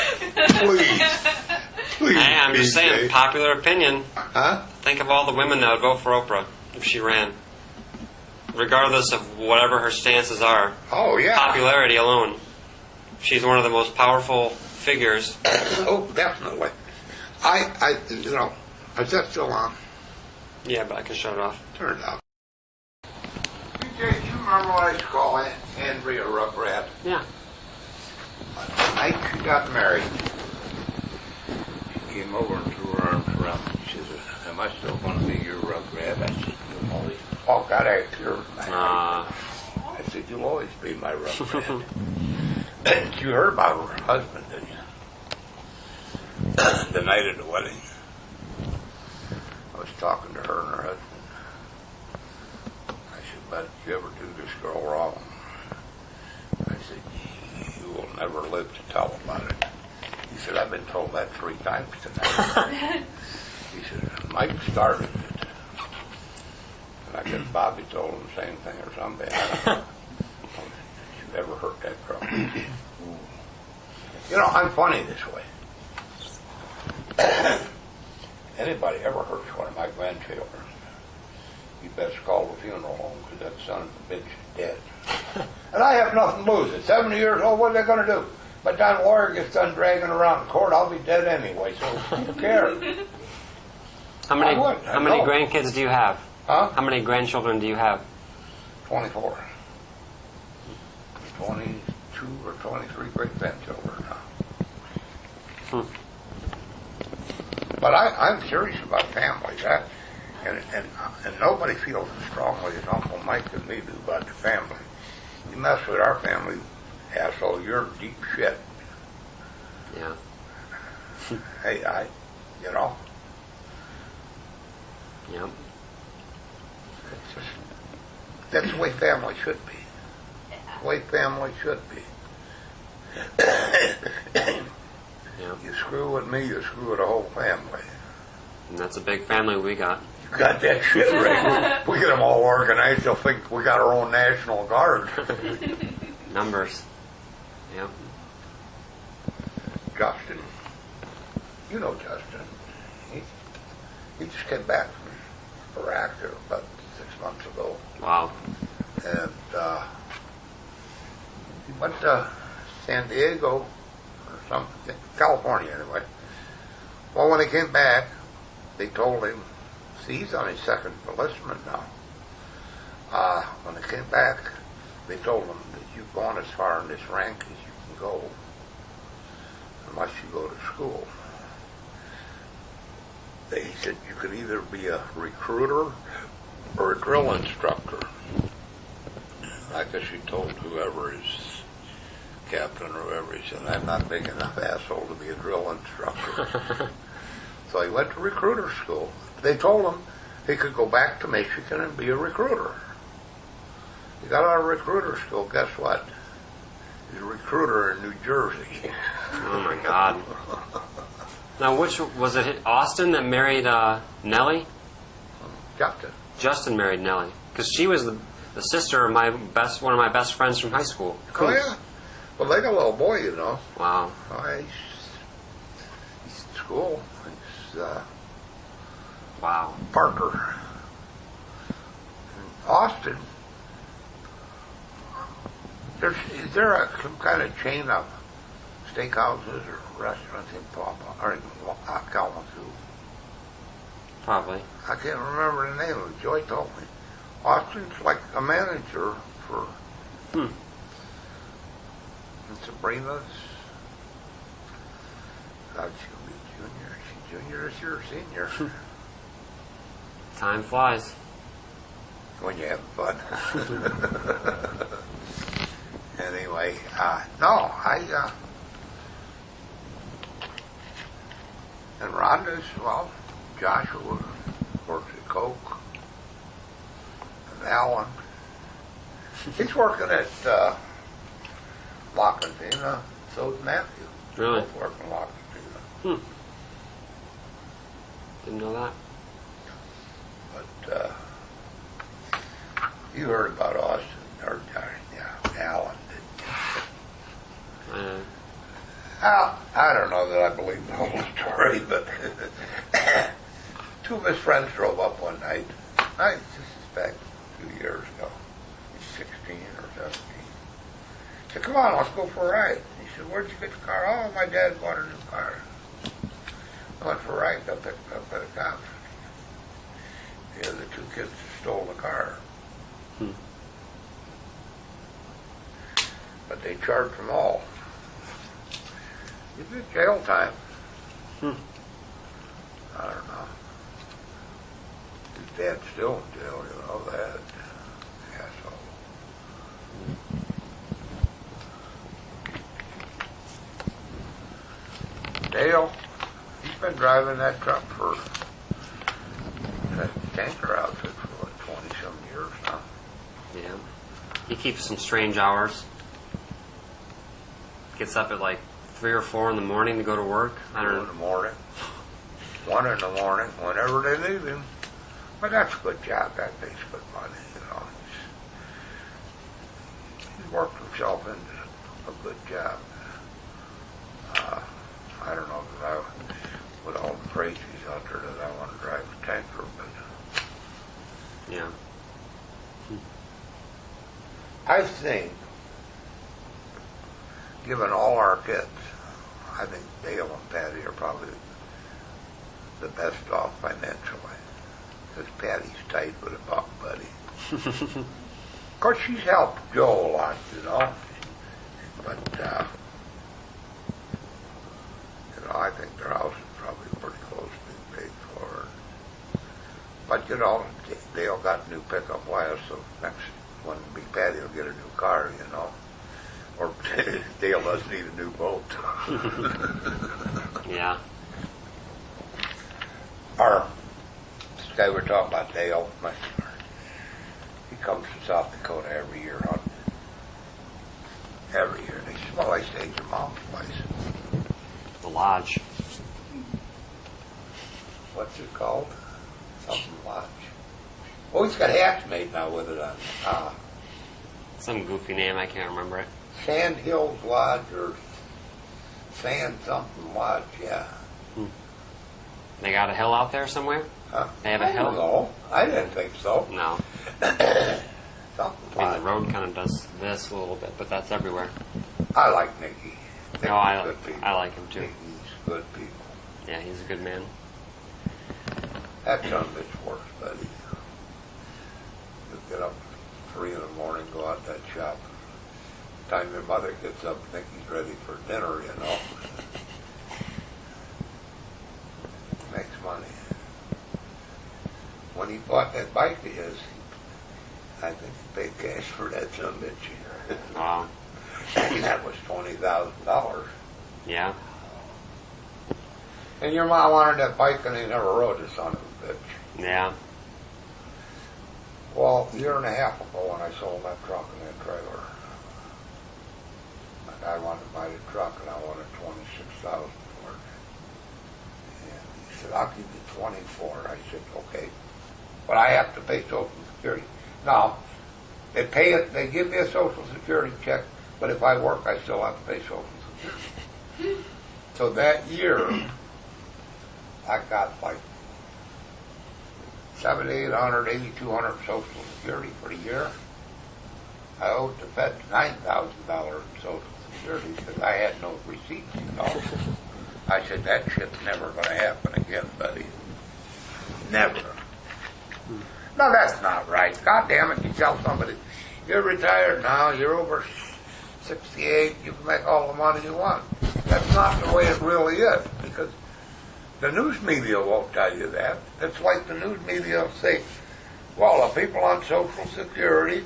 Please, Hey, I'm just saying, PJ. popular opinion. Huh? Think of all the women that would vote for Oprah if she ran. Regardless of whatever her stances are. Oh, yeah. Popularity alone. She's one of the most powerful figures. Oh, definitely. Is that still on? Yeah, but I can shut it off. Turn it off. PJ, do you remember what I used to call Andrea Rugrat? Yeah. The night she got married, she came over and threw her arms around me. She said, am I still going to be your Rugrat? I said, you'll always. Oh, God, I had tears in my eyes. I said, you'll always be my Rugrat. You heard about her husband, didn't you? The night of the wedding. I was talking to her and her husband. I said, but did you ever do this girl wrong? I said, you will never lived to tell about it. He said, I've been told that 3 times tonight. He said, Mike started it. And I guess Bobby told him the same thing or something. I don't know. You ever heard that girl? You know, I'm funny this way. Anybody ever hurts one of my grandchildren, you best call the funeral home because that son of a bitch is dead. And I have nothing to lose. At 70 years old, what are they going to do? By the time the lawyer gets done dragging around the court, I'll be dead anyway, so who cares? How many grandkids do you have? Huh? How many grandchildren do you have? 24. 22 or 23 great-grandchildren now. But I'm serious about families. And nobody feels as strongly as Uncle Mike and me do about the family. You mess with our family, asshole, you're deep shit. Yeah. Hey, you know. Yep. It's just, that's the way family should be. The way family should be. Yep. You screw with me, you screw with the whole family. And that's a big family we got. You got that shit right. We get them all organized, they'll think we got our own National Guard. Numbers. Yep. Justin. You know Justin. He just came back from Iraq about 6 months ago. Wow. And he went to San Diego or something, California anyway. Well, when he came back, they told him, see, he's on his 2nd enlistment now. When he came back, they told him that you've gone as far in this rank as you can go, unless you go to school. He said you could either be a recruiter or a drill instructor. I guess he told whoever his captain or whoever, he said, I'm not big enough asshole to be a drill instructor. So he went to recruiter school. They told him he could go back to Michigan and be a recruiter. He got out of recruiter school, guess what? He's a recruiter in New Jersey. Oh my God. Now, which was it? Austin that married Nellie? Justin. Justin married Nellie because she was the sister of one of my best friends from high school. Oh yeah. Well, they got a little boy, you know. Wow. He's in school. He's Wow. Parker. In Austin. Is there some kind of chain of steakhouses or restaurants in Kalamazoo? Probably. I can't remember the name of it. Joy told me. Austin's like a manager for and Sabrina's. God, she'll be junior. Is she junior this year or senior? Time flies. When you're having fun. Anyway, and Rhonda's, well, Joshua works at Coke, and Alan. He's working at Lock and Tina, so is Matthew. Really? Both working at Lock and Tina. Didn't know that. But you heard about Austin, or Alan. I don't know that I believe the whole story, but 2 of his friends drove up one night. This is back a few years ago. He's 16 or 17. He said, come on, let's go for a ride. He said, where'd you get the car? Oh, my dad bought a new car. I went for a ride, got picked up by the cops. The other 2 kids stole the car. But they charged them all. You did jail time. I don't know. His dad's still in jail, you know that. Asshole. Dale, he's been driving that truck for that tanker outfit for like 20-some years now. Yeah. He keeps some strange hours. gets up at like 3 or 4 in the morning to go to work. I don't In know. the morning. 1 in the morning, whenever they leave him. But that's a good job. That pays good money, you know. He's worked himself into a good job. I don't know that with all the freight he's out there that I want to drive a tanker, but Yeah. I think, given all our kids, I think Dale and Patty are probably the best off financially. Because Patty's tight with a buck buddy. Of course, she's helped Joe a lot, you know. But, you know, I think their house is probably pretty close to being paid for. But, you know, Dale got a new pickup last, so next one, Big Patty will get a new car, you know. Or Dale does need a new boat. Yeah. Our guy we're talking about, Dale, he comes to South Dakota every year hunting. Every year. And he says, well, I stayed at your mom's place. The lodge. What's it called? Something Lodge. Oh, he's got hats made now with it on. Some goofy name, I can't remember it. Sand Hills Lodge or Sand something Lodge, yeah. They got a hill out there somewhere? Huh? They have a I hill? don't know. I didn't think so. No. Something I mean, the Lodge. road kind of does this a little bit, but that's everywhere. I like Nicky. No, I like him too. Nicky's good people. Yeah, he's a good man. That son of a bitch works, buddy. You get up 3 in the morning, go out that shop. The time your mother gets up, Nicky's ready for dinner, you know. Makes money. When he bought that bike of his, I think he paid cash for that son of a bitch. Wow. And that was $20,000. Yeah. And your mom wanted that bike and he never rode it, son of a bitch. Yeah. Well, a year and a half ago when I sold that truck and that trailer, my guy wanted to buy the truck and I wanted $26,000 for it. And he said, I'll give you 24. I said, okay. But I have to pay Social Security. Now, they pay it, they give me a Social Security check, but if I work, I still have to pay Social Security. So that year, I got like $7,800, $8,200 Social Security for the year. I owed the Fed $9,000 in Social Security because I had no receipts, you know. I said, that shit's never going to happen again, buddy. Never. No, that's not right. God damn it, you tell somebody, you're retired now, you're over 68, you can make all the money you want. That's not the way it really is, because the news media won't tell you that. It's like the news media will say, well, the people on Social Security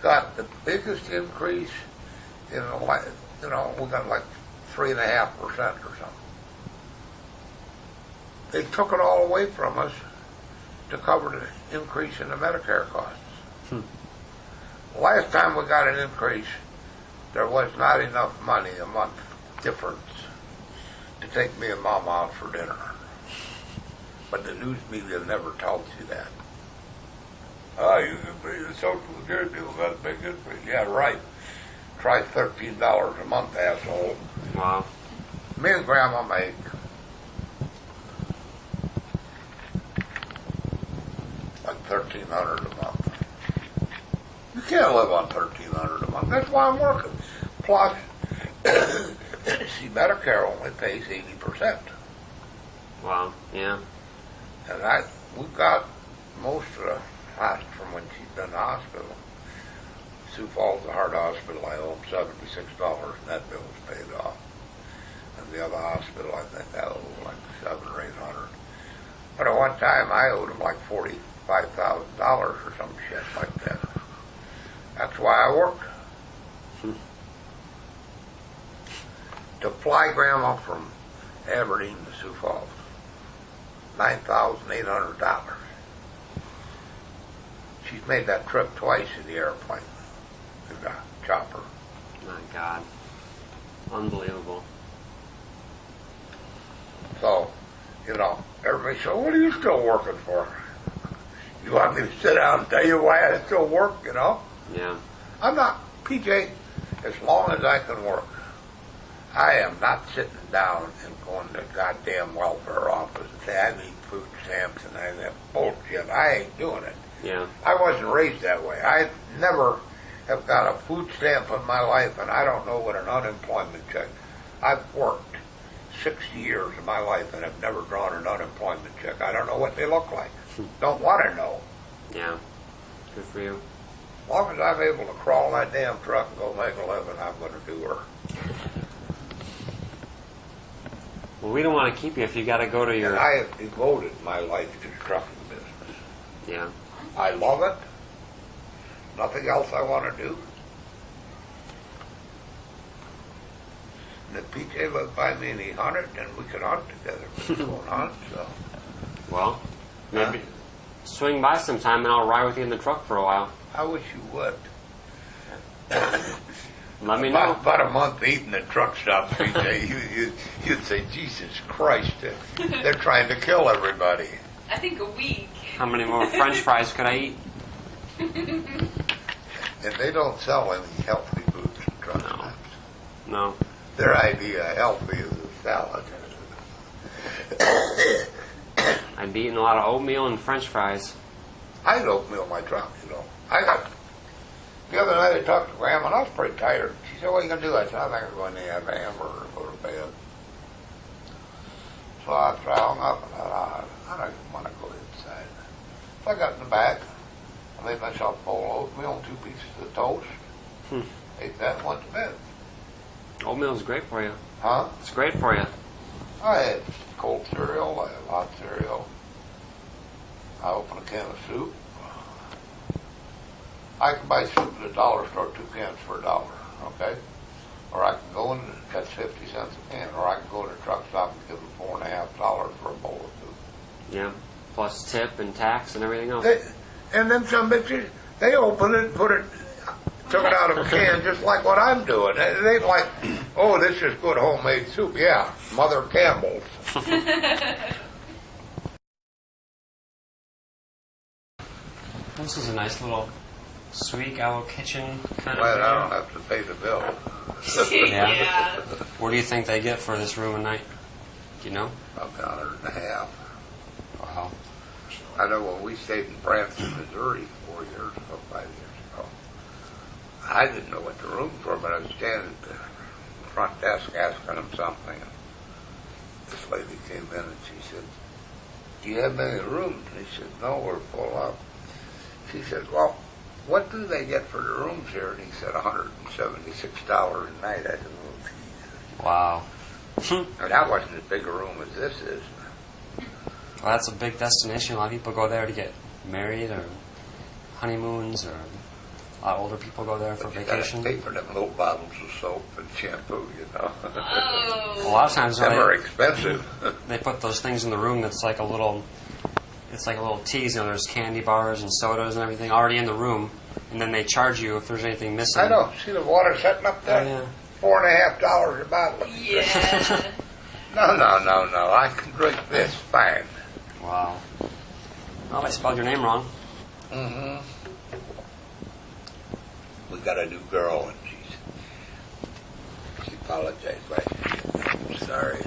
got the biggest increase in, we got like 3.5% or something. They took it all away from us to cover the increase in the Medicare costs. Last time we got an increase, there was not enough money a month difference to take me and Mom out for dinner. But the news media never tells you that. You can pay the Social Security people got a big increase. Yeah, right. Try $13 a month, asshole. Wow. Me and Grandma make like $1,300 a month. You can't live on $1,300 a month. That's why I'm working. Plus, see, Medicare only pays 80%. Wow. Yeah. And we got most of the hospital from when she's been in the hospital. Sioux Falls, the heart hospital, I owe them $76, and that bill was paid off. And the other hospital, I think I owe like $700 or $800. But at one time, I owed them like $45,000 or some shit like that. That's why I worked. To fly Grandma from Aberdeen to Sioux Falls, $9,800. She's made that trip twice in the airplane, in the chopper. My God. Unbelievable. So, everybody said, what are you still working for? You want me to sit down and tell you why I still work, Yeah. I'm not, PJ, as long as I can work. I am not sitting down and going to the goddamn welfare office and say, I need food stamps and I that bullshit. I ain't doing it. Yeah. I wasn't raised that way. I never have got a food stamp in my life, and I don't know what an unemployment check. I've worked 60 years of my life and have never drawn an unemployment check. I don't know what they look like. Don't want to know. Yeah. Good for you. As long as I'm able to crawl that damn truck and go make a living, I'm going to do her. Well, we don't want to keep you if you got to go to your... And I have devoted my life to the trucking business. Yeah. I love it. Nothing else I want to do. And if PJ lived by me and he hunted, then we could hunt together. We could go and hunt, so. Well, maybe swing by sometime and I'll ride with you in the truck for a while. I wish you would. Let me know. About a month eating at truck stops, PJ, you'd say, Jesus Christ, they're trying to kill everybody. I think a week. How many more French fries could I eat? And they don't sell any healthy foods in truck stops. No. Their idea of healthy is a salad. I'd be eating a lot of oatmeal and French fries. I had oatmeal in my truck, The other night I talked to Grandma, and I was pretty tired. She said, what are you going to do? I said, I think I'm going to have a hamburger and go to bed. So I hung up, and I don't even want to go inside. So I got in the back. I made myself a bowl of oatmeal and 2 pieces of toast. Ate that and went to bed. Oatmeal's great for you. Huh? It's great for you. I had cold cereal. I had hot cereal. I opened a can of soup. I can buy soup at a dollar store, 2 cans for $1, okay? Or I can go in and that's 50 cents a can. Or I can go to the truck stop and give them $4.50 for a bowl of soup. Yeah. Plus tip and tax and everything else. And then some bitches, they open it, took it out of a can just like what I'm doing. They ain't like, oh, this is good homemade soup. Yeah, Mother Campbell's. This is a nice little sweet little kitchen kind Well, of. I don't have to pay the bill. Yeah. What do you think they get for this room a night? Do you know? About $1.50. Wow. I know when we stayed in Branson, Missouri 4 years ago, 5 years ago, I didn't know what the rooms were, but I was standing at the front desk asking them something. And this lady came in and she said, do you have many rooms? And he said, no, we're full up. She said, well, what do they get for the rooms here? And he said, $176 a night. I said, well, Jesus. Wow. And that wasn't as big a room as this is. Well, that's a big destination. A lot of people go there to get married or honeymoons, or a lot of older people go there for But you vacation. gotta pay for them little bottles of soap and shampoo, A lot of times Them when are expensive. they put those things in the room that's like a little, it's like a little tease. There's candy bars and sodas and everything already in the room, and then they charge you if there's anything missing. I know. See the water sitting up there? Oh, yeah. $4.50 a bottle. Yeah. No. I can drink this fine. Wow. Well, I spelled your name wrong. Mm-hmm. We got a new girl, and she apologized. Right? I'm sorry.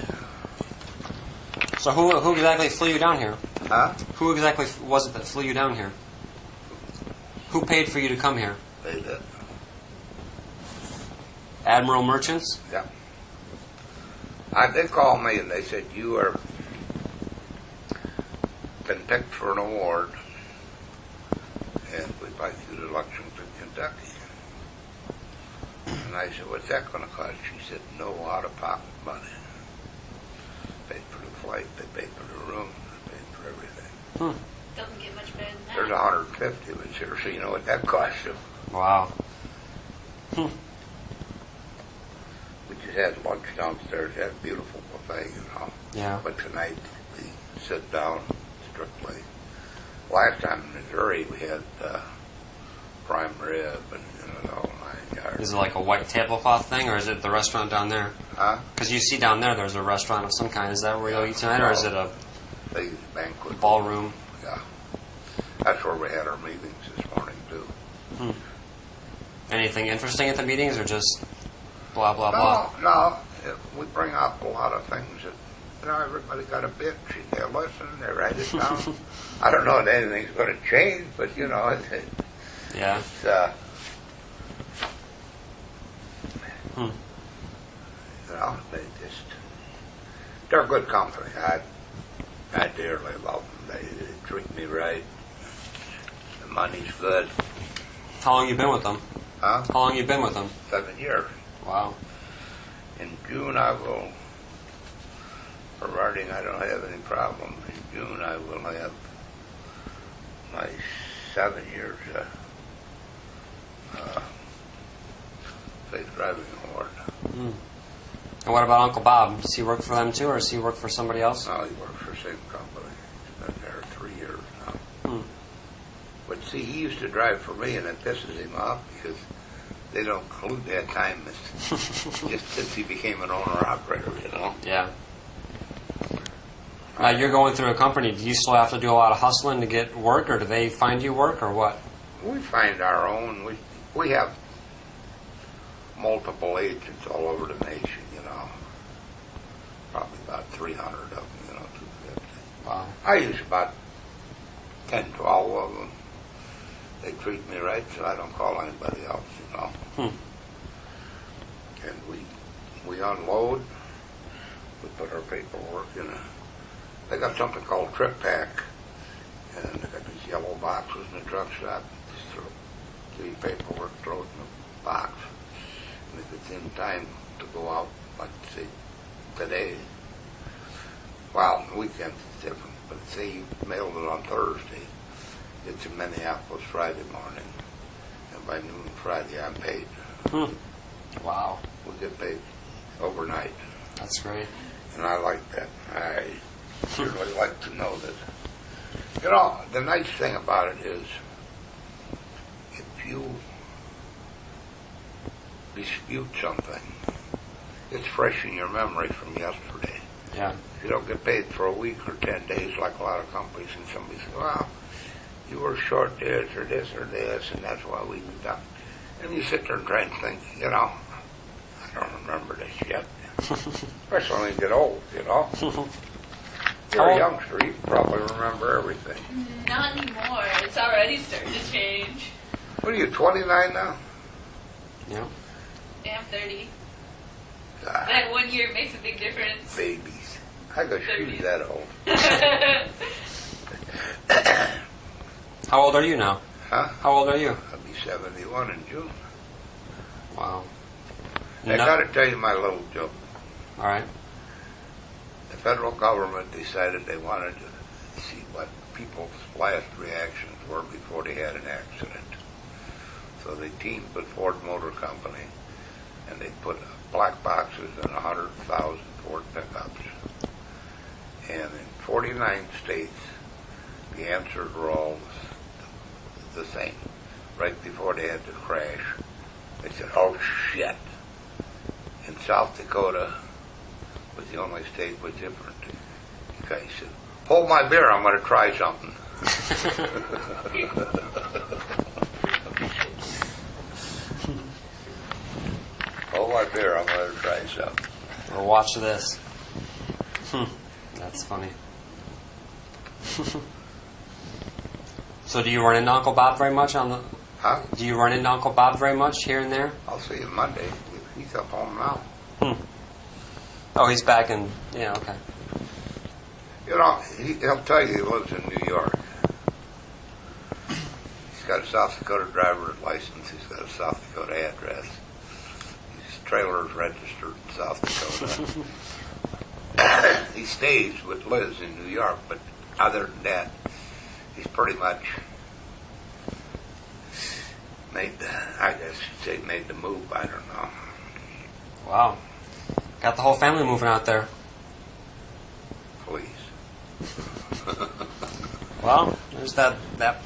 So who exactly flew you down here? Huh? Who exactly was it that flew you down here? Who paid for you to come here? They did. Admiral Merchants? Yeah. They called me and they said, you are been picked for an award, and we'd like you to Lexington, Kentucky. And I said, what's that going to cost? She said, no out-of-pocket money. Paid for the flight, they paid for the room, they paid for everything. Doesn't get much better than that. There's 150 of us here, so you know what that costs you. Wow. We just had lunch downstairs, had a beautiful buffet, Yeah. But tonight, we sit down strictly. Last time in Missouri, we had prime rib and yard. Is it like a white tablecloth thing, or is it the restaurant down there? Huh? Because you see down there's a restaurant of some kind. Is that where you'll eat tonight, or is it a They use banquet. ballroom? Yeah. That's where we had our meetings this morning, too. Anything interesting at the meetings, or just blah, blah, blah? No. We bring up a lot of things that, everybody got a bitch. They listen, they write it down. I don't know if anything's going to change, but, Yeah. it's, they're good company. I dearly love them. They treat me right. The money's good. How long you been with them? Huh? How long you been with them? 7 years. Wow. In June I will, providing I don't have any problem, in June I will have my 7 years safe driving award. And what about Uncle Bob? Does he work for them too, or does he work for somebody else? No, he works for the same company. He's been there 3 years now. But see, he used to drive for me, and it pisses him off because they don't include that time just since he became an owner-operator, Yeah. Now you're going through a company. Do you still have to do a lot of hustling to get work, or do they find you work, or what? We find our own. We have multiple agents all over the nation, Probably about 300 of them, 250. Wow. I use about 10, 12 of them. They treat me right, so I don't call anybody else, And we unload. We put our paperwork in they got something called Trip Pack, and they got these yellow boxes in the truck stop. Just throw the paperwork, throw it in the box. And if it's in time to go out, like say today, well, weekends it's different, but say you mailed it on Thursday, it's in Minneapolis Friday morning, and by noon Friday I'm paid. Wow. We get paid overnight. That's great. And I like that. I certainly like to know that. The nice thing about it is if you dispute something, it's fresh in your memory from yesterday. Yeah. If you don't get paid for a week or 10 days like a lot of companies, and somebody says, well, you were short this, and that's why we done. And you sit there and try and think, I don't remember this yet. Especially when you get old, You're a youngster, you probably remember everything. Not anymore. It's already starting to change. What are you, 29 now? Yeah. Yeah, I'm 30. God, That 1 year makes a big difference. babies. I got shoes that old. How old are you now? Huh? How old are you? I'll be 71 in June. Wow. I got to tell you my little joke. All right. The federal government decided they wanted to see what people's last reactions were before they had an accident. So they teamed with Ford Motor Company, and they put black boxes in 100,000 Ford pickups. And in 49 states, the answers were all the same. Right before they had the crash, they said, oh, shit. In South Dakota was the only state was different. The guy said, hold my beer, I'm going to try something. Hold my beer, I'm going to try something. Or watch this. That's funny. So do you run into Uncle Bob very much on the... Huh? Do you run into Uncle Bob very much here and there? I'll see you Monday. He's up home now. Oh, he's back in... Yeah, okay. He'll tell you he lives in New York. He's got a South Dakota driver's license. He's got a South Dakota address. His trailer is registered in South Dakota. He stays with Liz in New York, but other than that, he's pretty much made the move. I don't know. Wow. Got the whole family moving out there. Please. Well, there's that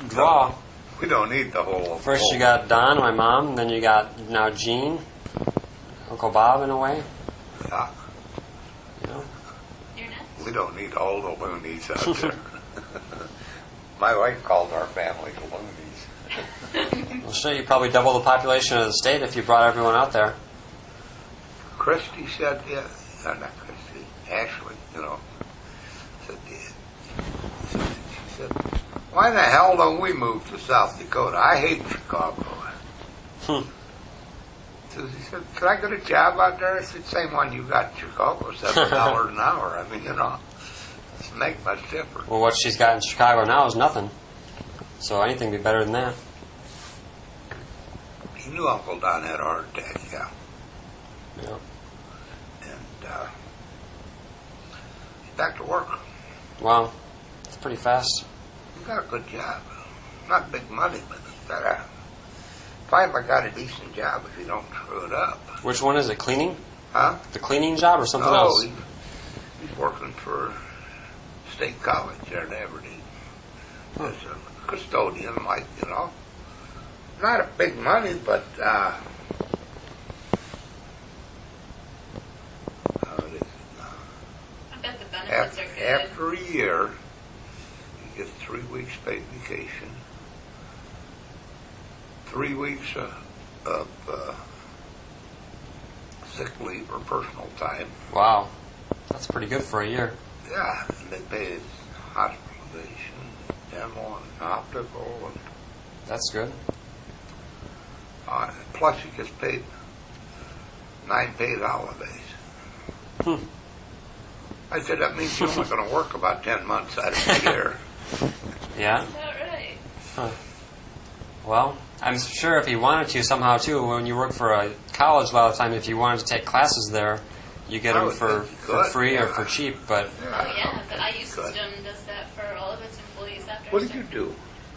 draw. We don't need the whole... First you got Don, my mom, and then you got now Gene, Uncle Bob in a way. Yeah, You know? You're nuts. we don't need all the loonies out there. My wife calls our family the loonies. Well, sure, you probably double the population of the state if you brought everyone out there. Christy said, yeah, not Christy, Ashley, said, yeah. She said, why the hell don't we move to South Dakota? I hate Chicago. So she said, can I get a job out there? I said, same one you got in Chicago, $7 an hour. I mean, doesn't make much difference. Well, what she's got in Chicago now is nothing. So anything would be better than that. He knew Uncle Don had a heart attack, yeah. Yeah. And he's back to work. Wow. It's pretty fast. He's got a good job. Not big money, but he's got a... Finally got a decent job if you don't screw it up. Which one is it? Cleaning? Huh? The cleaning job or something No, else? he's working for State College there in Aberdeen. As a custodian, not a big money, but how it is I bet the benefits are good. after a year, you get 3 weeks paid vacation, 3 weeks of sick leave or personal time. Wow. That's pretty good for a year. Yeah, and they pay his hospitalization, dental, and optical, and That's good. plus he gets paid 9 paid holidays. I said, that means you're only going to work about 10 months out of the year. Yeah? Is that right? Huh. Well, I'm sure if he wanted to somehow too, when you work for a college a lot of the time, if you wanted to take classes there, you get I them would for think you could, free or yeah. for cheap. But Oh yeah, the IU Good. system does that for all of its employees after. What did you do?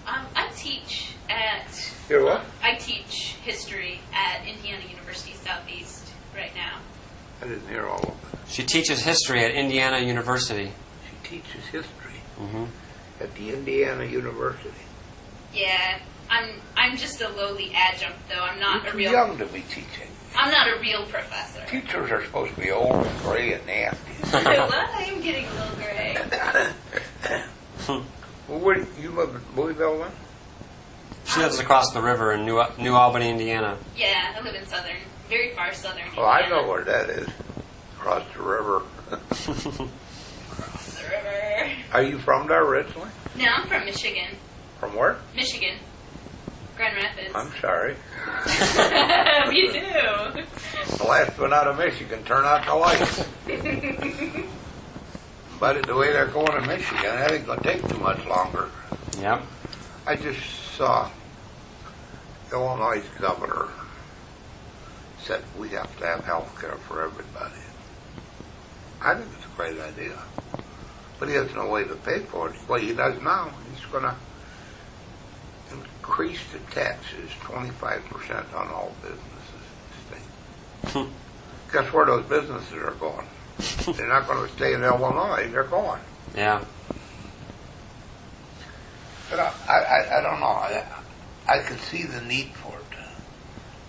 I teach at. You're what? I teach history at Indiana University Southeast right now. I didn't hear all of it. she teaches history at Indiana University. She teaches history Mm-hmm. at the Indiana University. Yeah, I'm just a lowly adjunct though. I'm not You're a too real. young to be teaching. I'm not a real professor. Teachers are supposed to be old and gray and nasty. Well, I am getting a little gray. Well, where you live in Louisville then? She lives across the river in New Albany, Indiana. Yeah, I live in very far southern. Oh, I Indiana. know where that is. Across the river. Across the river. Are you from there originally? No, I'm from Michigan. From where? Michigan. Grand Rapids. I'm sorry. Me too. The last one out of Michigan, turn out the lights. But the way they're going in Michigan, that ain't going to take too much longer. Yep. I just saw Illinois' governor said we have to have health care for everybody. I think it's a great idea. But he has no way to pay for it. Well, he does now. He's going to increase the taxes 25% on all businesses in the state. Guess where those businesses are going? They're not going to stay in Illinois. They're going. Yeah. But I don't know. I can see the need for it.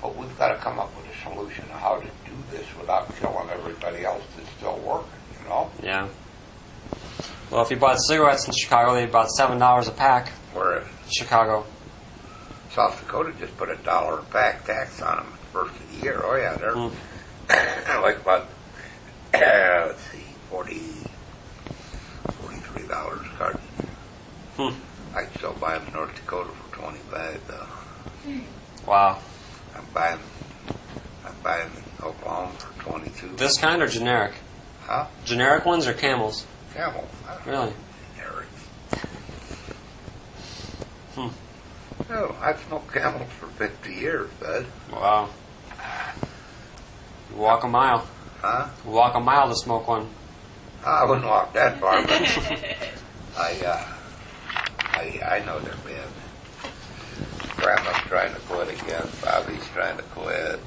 But we've got to come up with a solution of how to do this without killing everybody else that's still working, Yeah. Well, if you bought cigarettes in Chicago, they bought $7 a pack. Where in Chicago. South Dakota just put $1 a pack tax on them at the first of the year. Oh, yeah, they're like about, let's see, $43 a carton. I can still buy them in North Dakota for $25, though. Wow. I'm buying in Oklahoma for $22. This kind or generic? Huh? Generic ones or Camels? Camel. Really? Eric. No, I've smoked Camels for 50 years, bud. Wow. You walk a mile. Huh? You walk a mile to smoke one. I wouldn't walk that far, but I know they're bad. Grandma's trying to quit again. Bobby's trying to quit.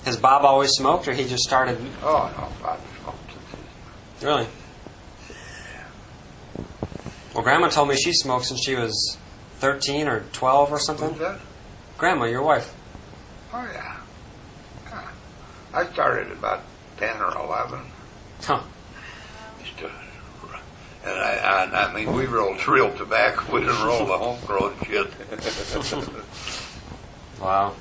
Has Bob always smoked, or he just started? Oh, no, Bobby smoked since he was... Really? Well, Grandma told me she smoked since she was 13 or 12 or something. Who's that? Grandma, your wife. Oh, yeah. I started about 10 or 11. Huh. Just to, and I mean, we rolled real tobacco. We didn't roll the homegrown shit. Wow.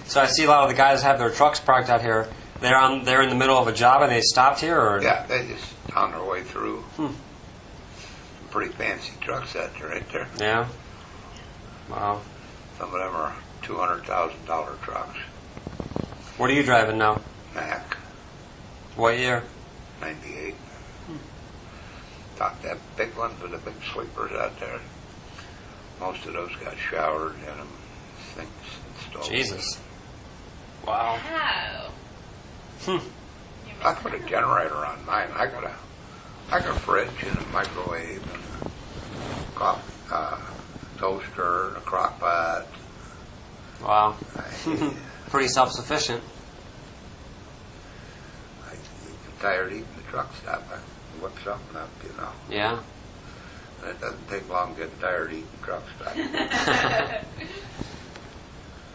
So I see a lot of the guys have their trucks parked out here. They're in the middle of a job and they stopped here, or Yeah, they just on their way through. Some pretty fancy trucks out there, right there. Yeah. Wow. Some of them are $200,000 trucks. What are you driving now? Mac, What year? 98. Thought that big ones with the big sleepers out there. Most of those got showered in them, things installed. Jesus. Wow. How? I put a generator on mine. I got a fridge and a microwave and a coffee, toaster and a crock pot. Wow. Pretty self-sufficient. I get tired eating the truck stop. I whip something up, you know. Yeah. And it doesn't take long getting tired eating truck stop.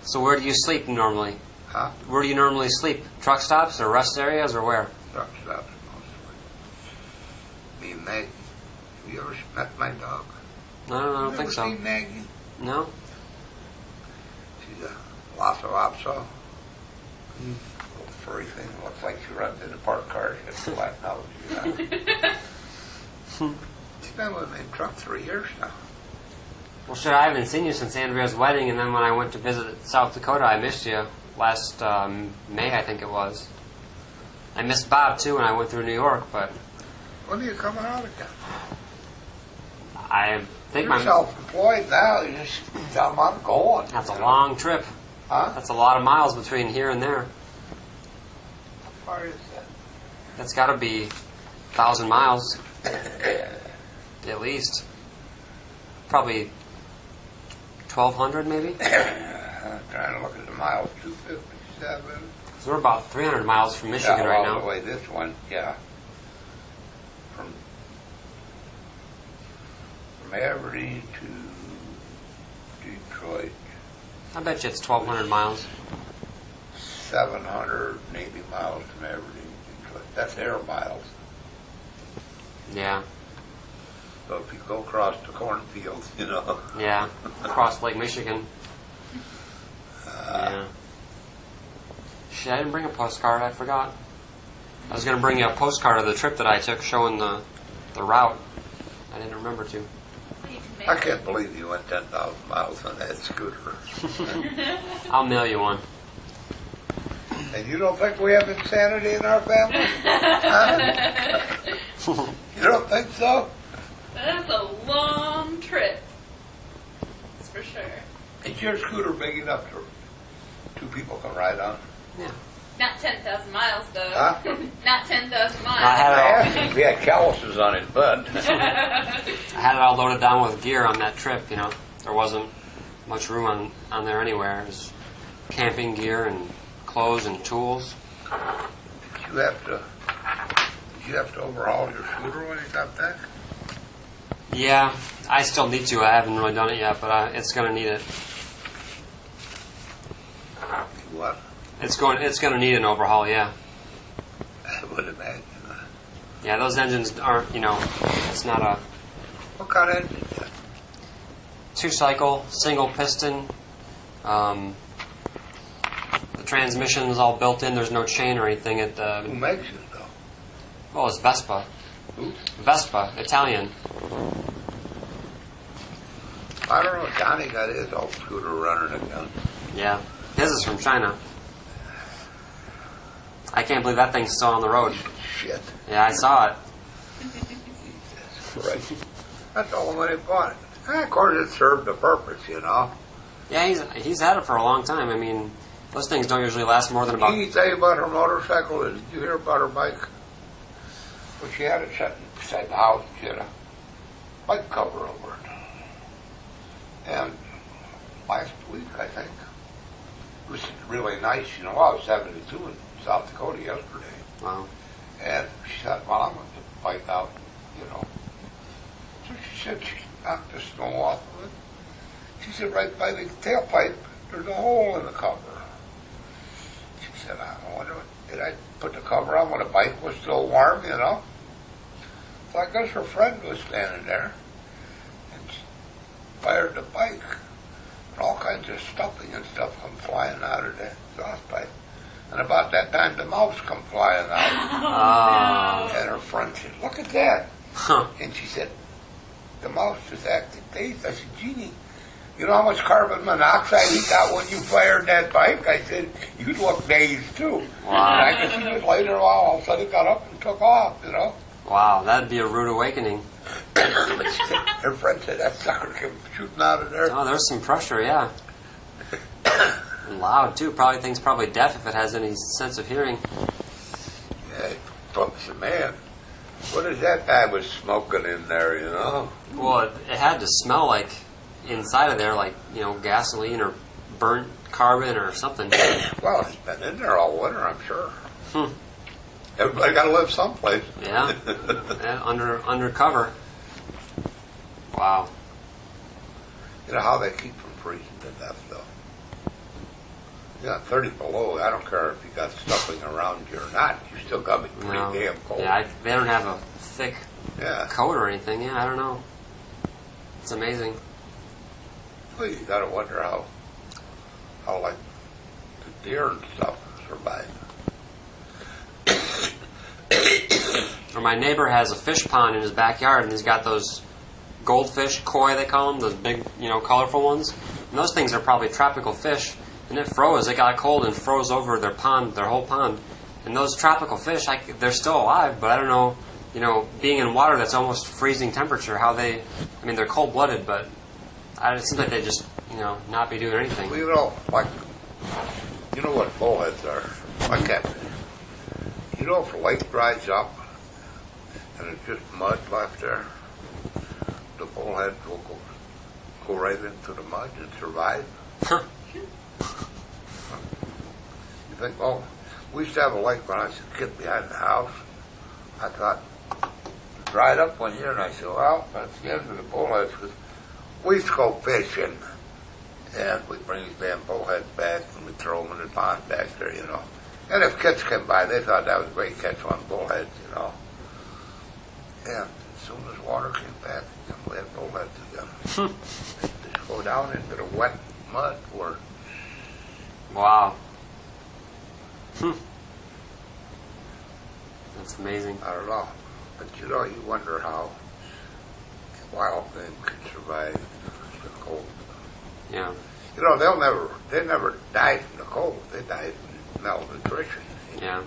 So where do you sleep normally? Huh? Where do you normally sleep? Truck stops or rest areas or where? Truck stops mostly. Me and Maggie. Have you ever met my dog? No, I don't You think ever so. seen Maggie? No? She's a Lhasa Apso. Little furry thing. Looks like she runs in a park car. She has a flat nose. You know? She's been with me in truck 3 years now. Well, shit, I haven't seen you since Andrea's wedding, and then when I went to visit South Dakota, I missed you last May, I think it was. I missed Bob, too, when I went through New York, but When are you coming out again? I think You're self-employed now. You just tell them I'm going. That's a long trip. Huh? That's a lot of miles between here and there. How far is that? That's got to be 1,000 miles, at least. Probably 1,200, maybe? I'm trying to look at the miles. 257. So we're about 300 miles from Michigan Yeah, right all now. the way this one, yeah. From Aberdeen to Detroit, I bet you it's 1,200 miles. 780 miles from Aberdeen to Detroit. That's air miles. Yeah, So if you go across the cornfields, you know. yeah. Across Lake Michigan. Yeah. Shit, I didn't bring a postcard. I forgot. I was going to bring you a postcard of the trip that I took showing the route. I didn't remember to. You can make I can't believe you went 10,000 miles on that scooter. I'll mail you one. And you don't think we have insanity in our family? Huh? You don't think so? That's a long trip. That's for sure. Is your scooter big enough to 2 people can ride on? Yeah. Not 10,000 miles, though. Huh? Not 10,000 miles. I had it all. asked him if he had calluses on his butt. I had it all loaded down with gear on that trip, you know. There wasn't much room on there anywhere. It was camping gear and clothes and tools. You have to overhaul your scooter when you got back? Yeah, I still need to. I haven't really done it yet, but it's going to need it. What? It's going to need an overhaul, yeah. I would imagine. Yeah, those engines aren't, you know, it's not a What kind of engine? 2-cycle, single piston. The transmission is all built in. There's no chain or anything. Who makes it, though? Well, it's Vespa. Who? Vespa, Italian. I don't know. Johnny got his old scooter running again. Yeah, his is from China. I can't believe that thing's still on the road. Shit. Yeah, I saw it. Jesus Christ. That's all when he bought it. And of course, it served the purpose, you know. Yeah, he's had it for a long time. I mean, those things don't usually last more than about... Did you tell you about her motorcycle? Did you hear about her bike? Well, she had it sitting beside the house. She had a bike cover over it. And last week, I think, it was really nice. You know, I was 72 in South Dakota yesterday. Wow. And she said, well, I'm going to bike out, you know. So she said knocked the snow off of it. She said, right by the tailpipe, there's a hole in the cover. She said, I wonder, did I put the cover on when the bike was still warm, you know? So I guess her friend was standing there, and she fired the bike, and all kinds of stuffing and stuff come flying out of the exhaust pipe. And about that time, the mouse come flying out. And her friend said, look at that. And she said, the mouse just acted dazed. I said, Jeannie, you know how much carbon monoxide he got when you fired that bike? I said, you'd look dazed too. Wow. And I guess he just later on, all of a sudden got up and took off, you know. Wow, that'd be a rude awakening. Her friend said, that sucker came shooting out of there. Oh, there's some pressure, yeah. And loud too. Probably thing's probably deaf if it has any sense of hearing. Yeah, I said, man, what is that guy was smoking in there, you know? Well, it had to smell like inside of there, like, you know, gasoline or burnt carbon or something. Well, he's been in there all winter, I'm sure. Everybody got to live someplace. Yeah. Yeah, undercover. Wow. You know how they keep from freezing to death, though? You know, 30 below, I don't care if you got stuffing around you or not, you still got to be pretty damn cold. Yeah, they don't have a thick Yeah. coat or anything. Yeah, I don't know. It's amazing. Well, you got to wonder how like the deer and stuff survive. Or my neighbor has a fish pond in his backyard, and he's got those goldfish, koi they call them, those big, you know, colorful ones. And those things are probably tropical fish. And it froze. It got cold and froze over their pond, their whole pond. And those tropical fish, they're still alive, but I don't know, you know, being in water that's almost freezing temperature, how they, I mean, they're cold-blooded, but it seems like they just, you know, not be doing anything. Well, you know, like, you know what bullheads are? Like that. You know, if a lake dries up and it's just mud left there, the bullheads will go right into the mud and survive. You think, oh, we used to have a lake when I was a kid behind the house. I thought, it dried up one year, and I said, well, that's the end of the bullheads, because we used to go fishing, and we'd bring these damn bullheads back, and we'd throw them in the pond back there, you know. And if kids came by, they thought that was a great catch on bullheads, you know. And as soon as water came back, we had bullheads again. They just go down into the wet mud where... Wow. That's amazing. I don't know. But you know, you wonder how wild things can survive the cold. Yeah. You know, they never died from the cold. They died from malnutrition. Yeah.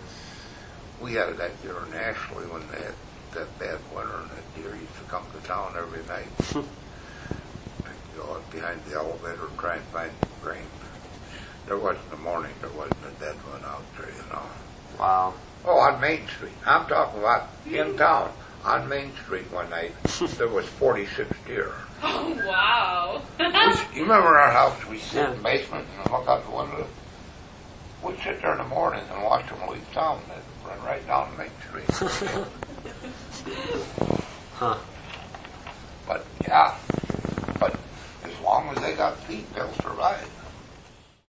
We had that year in Ashley when they had that bad winter, and that deer used to come to town every night. You go up behind the elevator and try and find grain. There wasn't in the morning, there wasn't a dead one out there, you know. Wow. Oh, on Main Street. I'm talking about in town. On Main Street one night, there was 46 deer. Oh, wow. You remember our house? We sit in the basement and look out the window. We'd sit there in the morning and watch them leave town. They'd run right down Main Street. Huh. But, yeah. But as long as they got feet, they'll survive.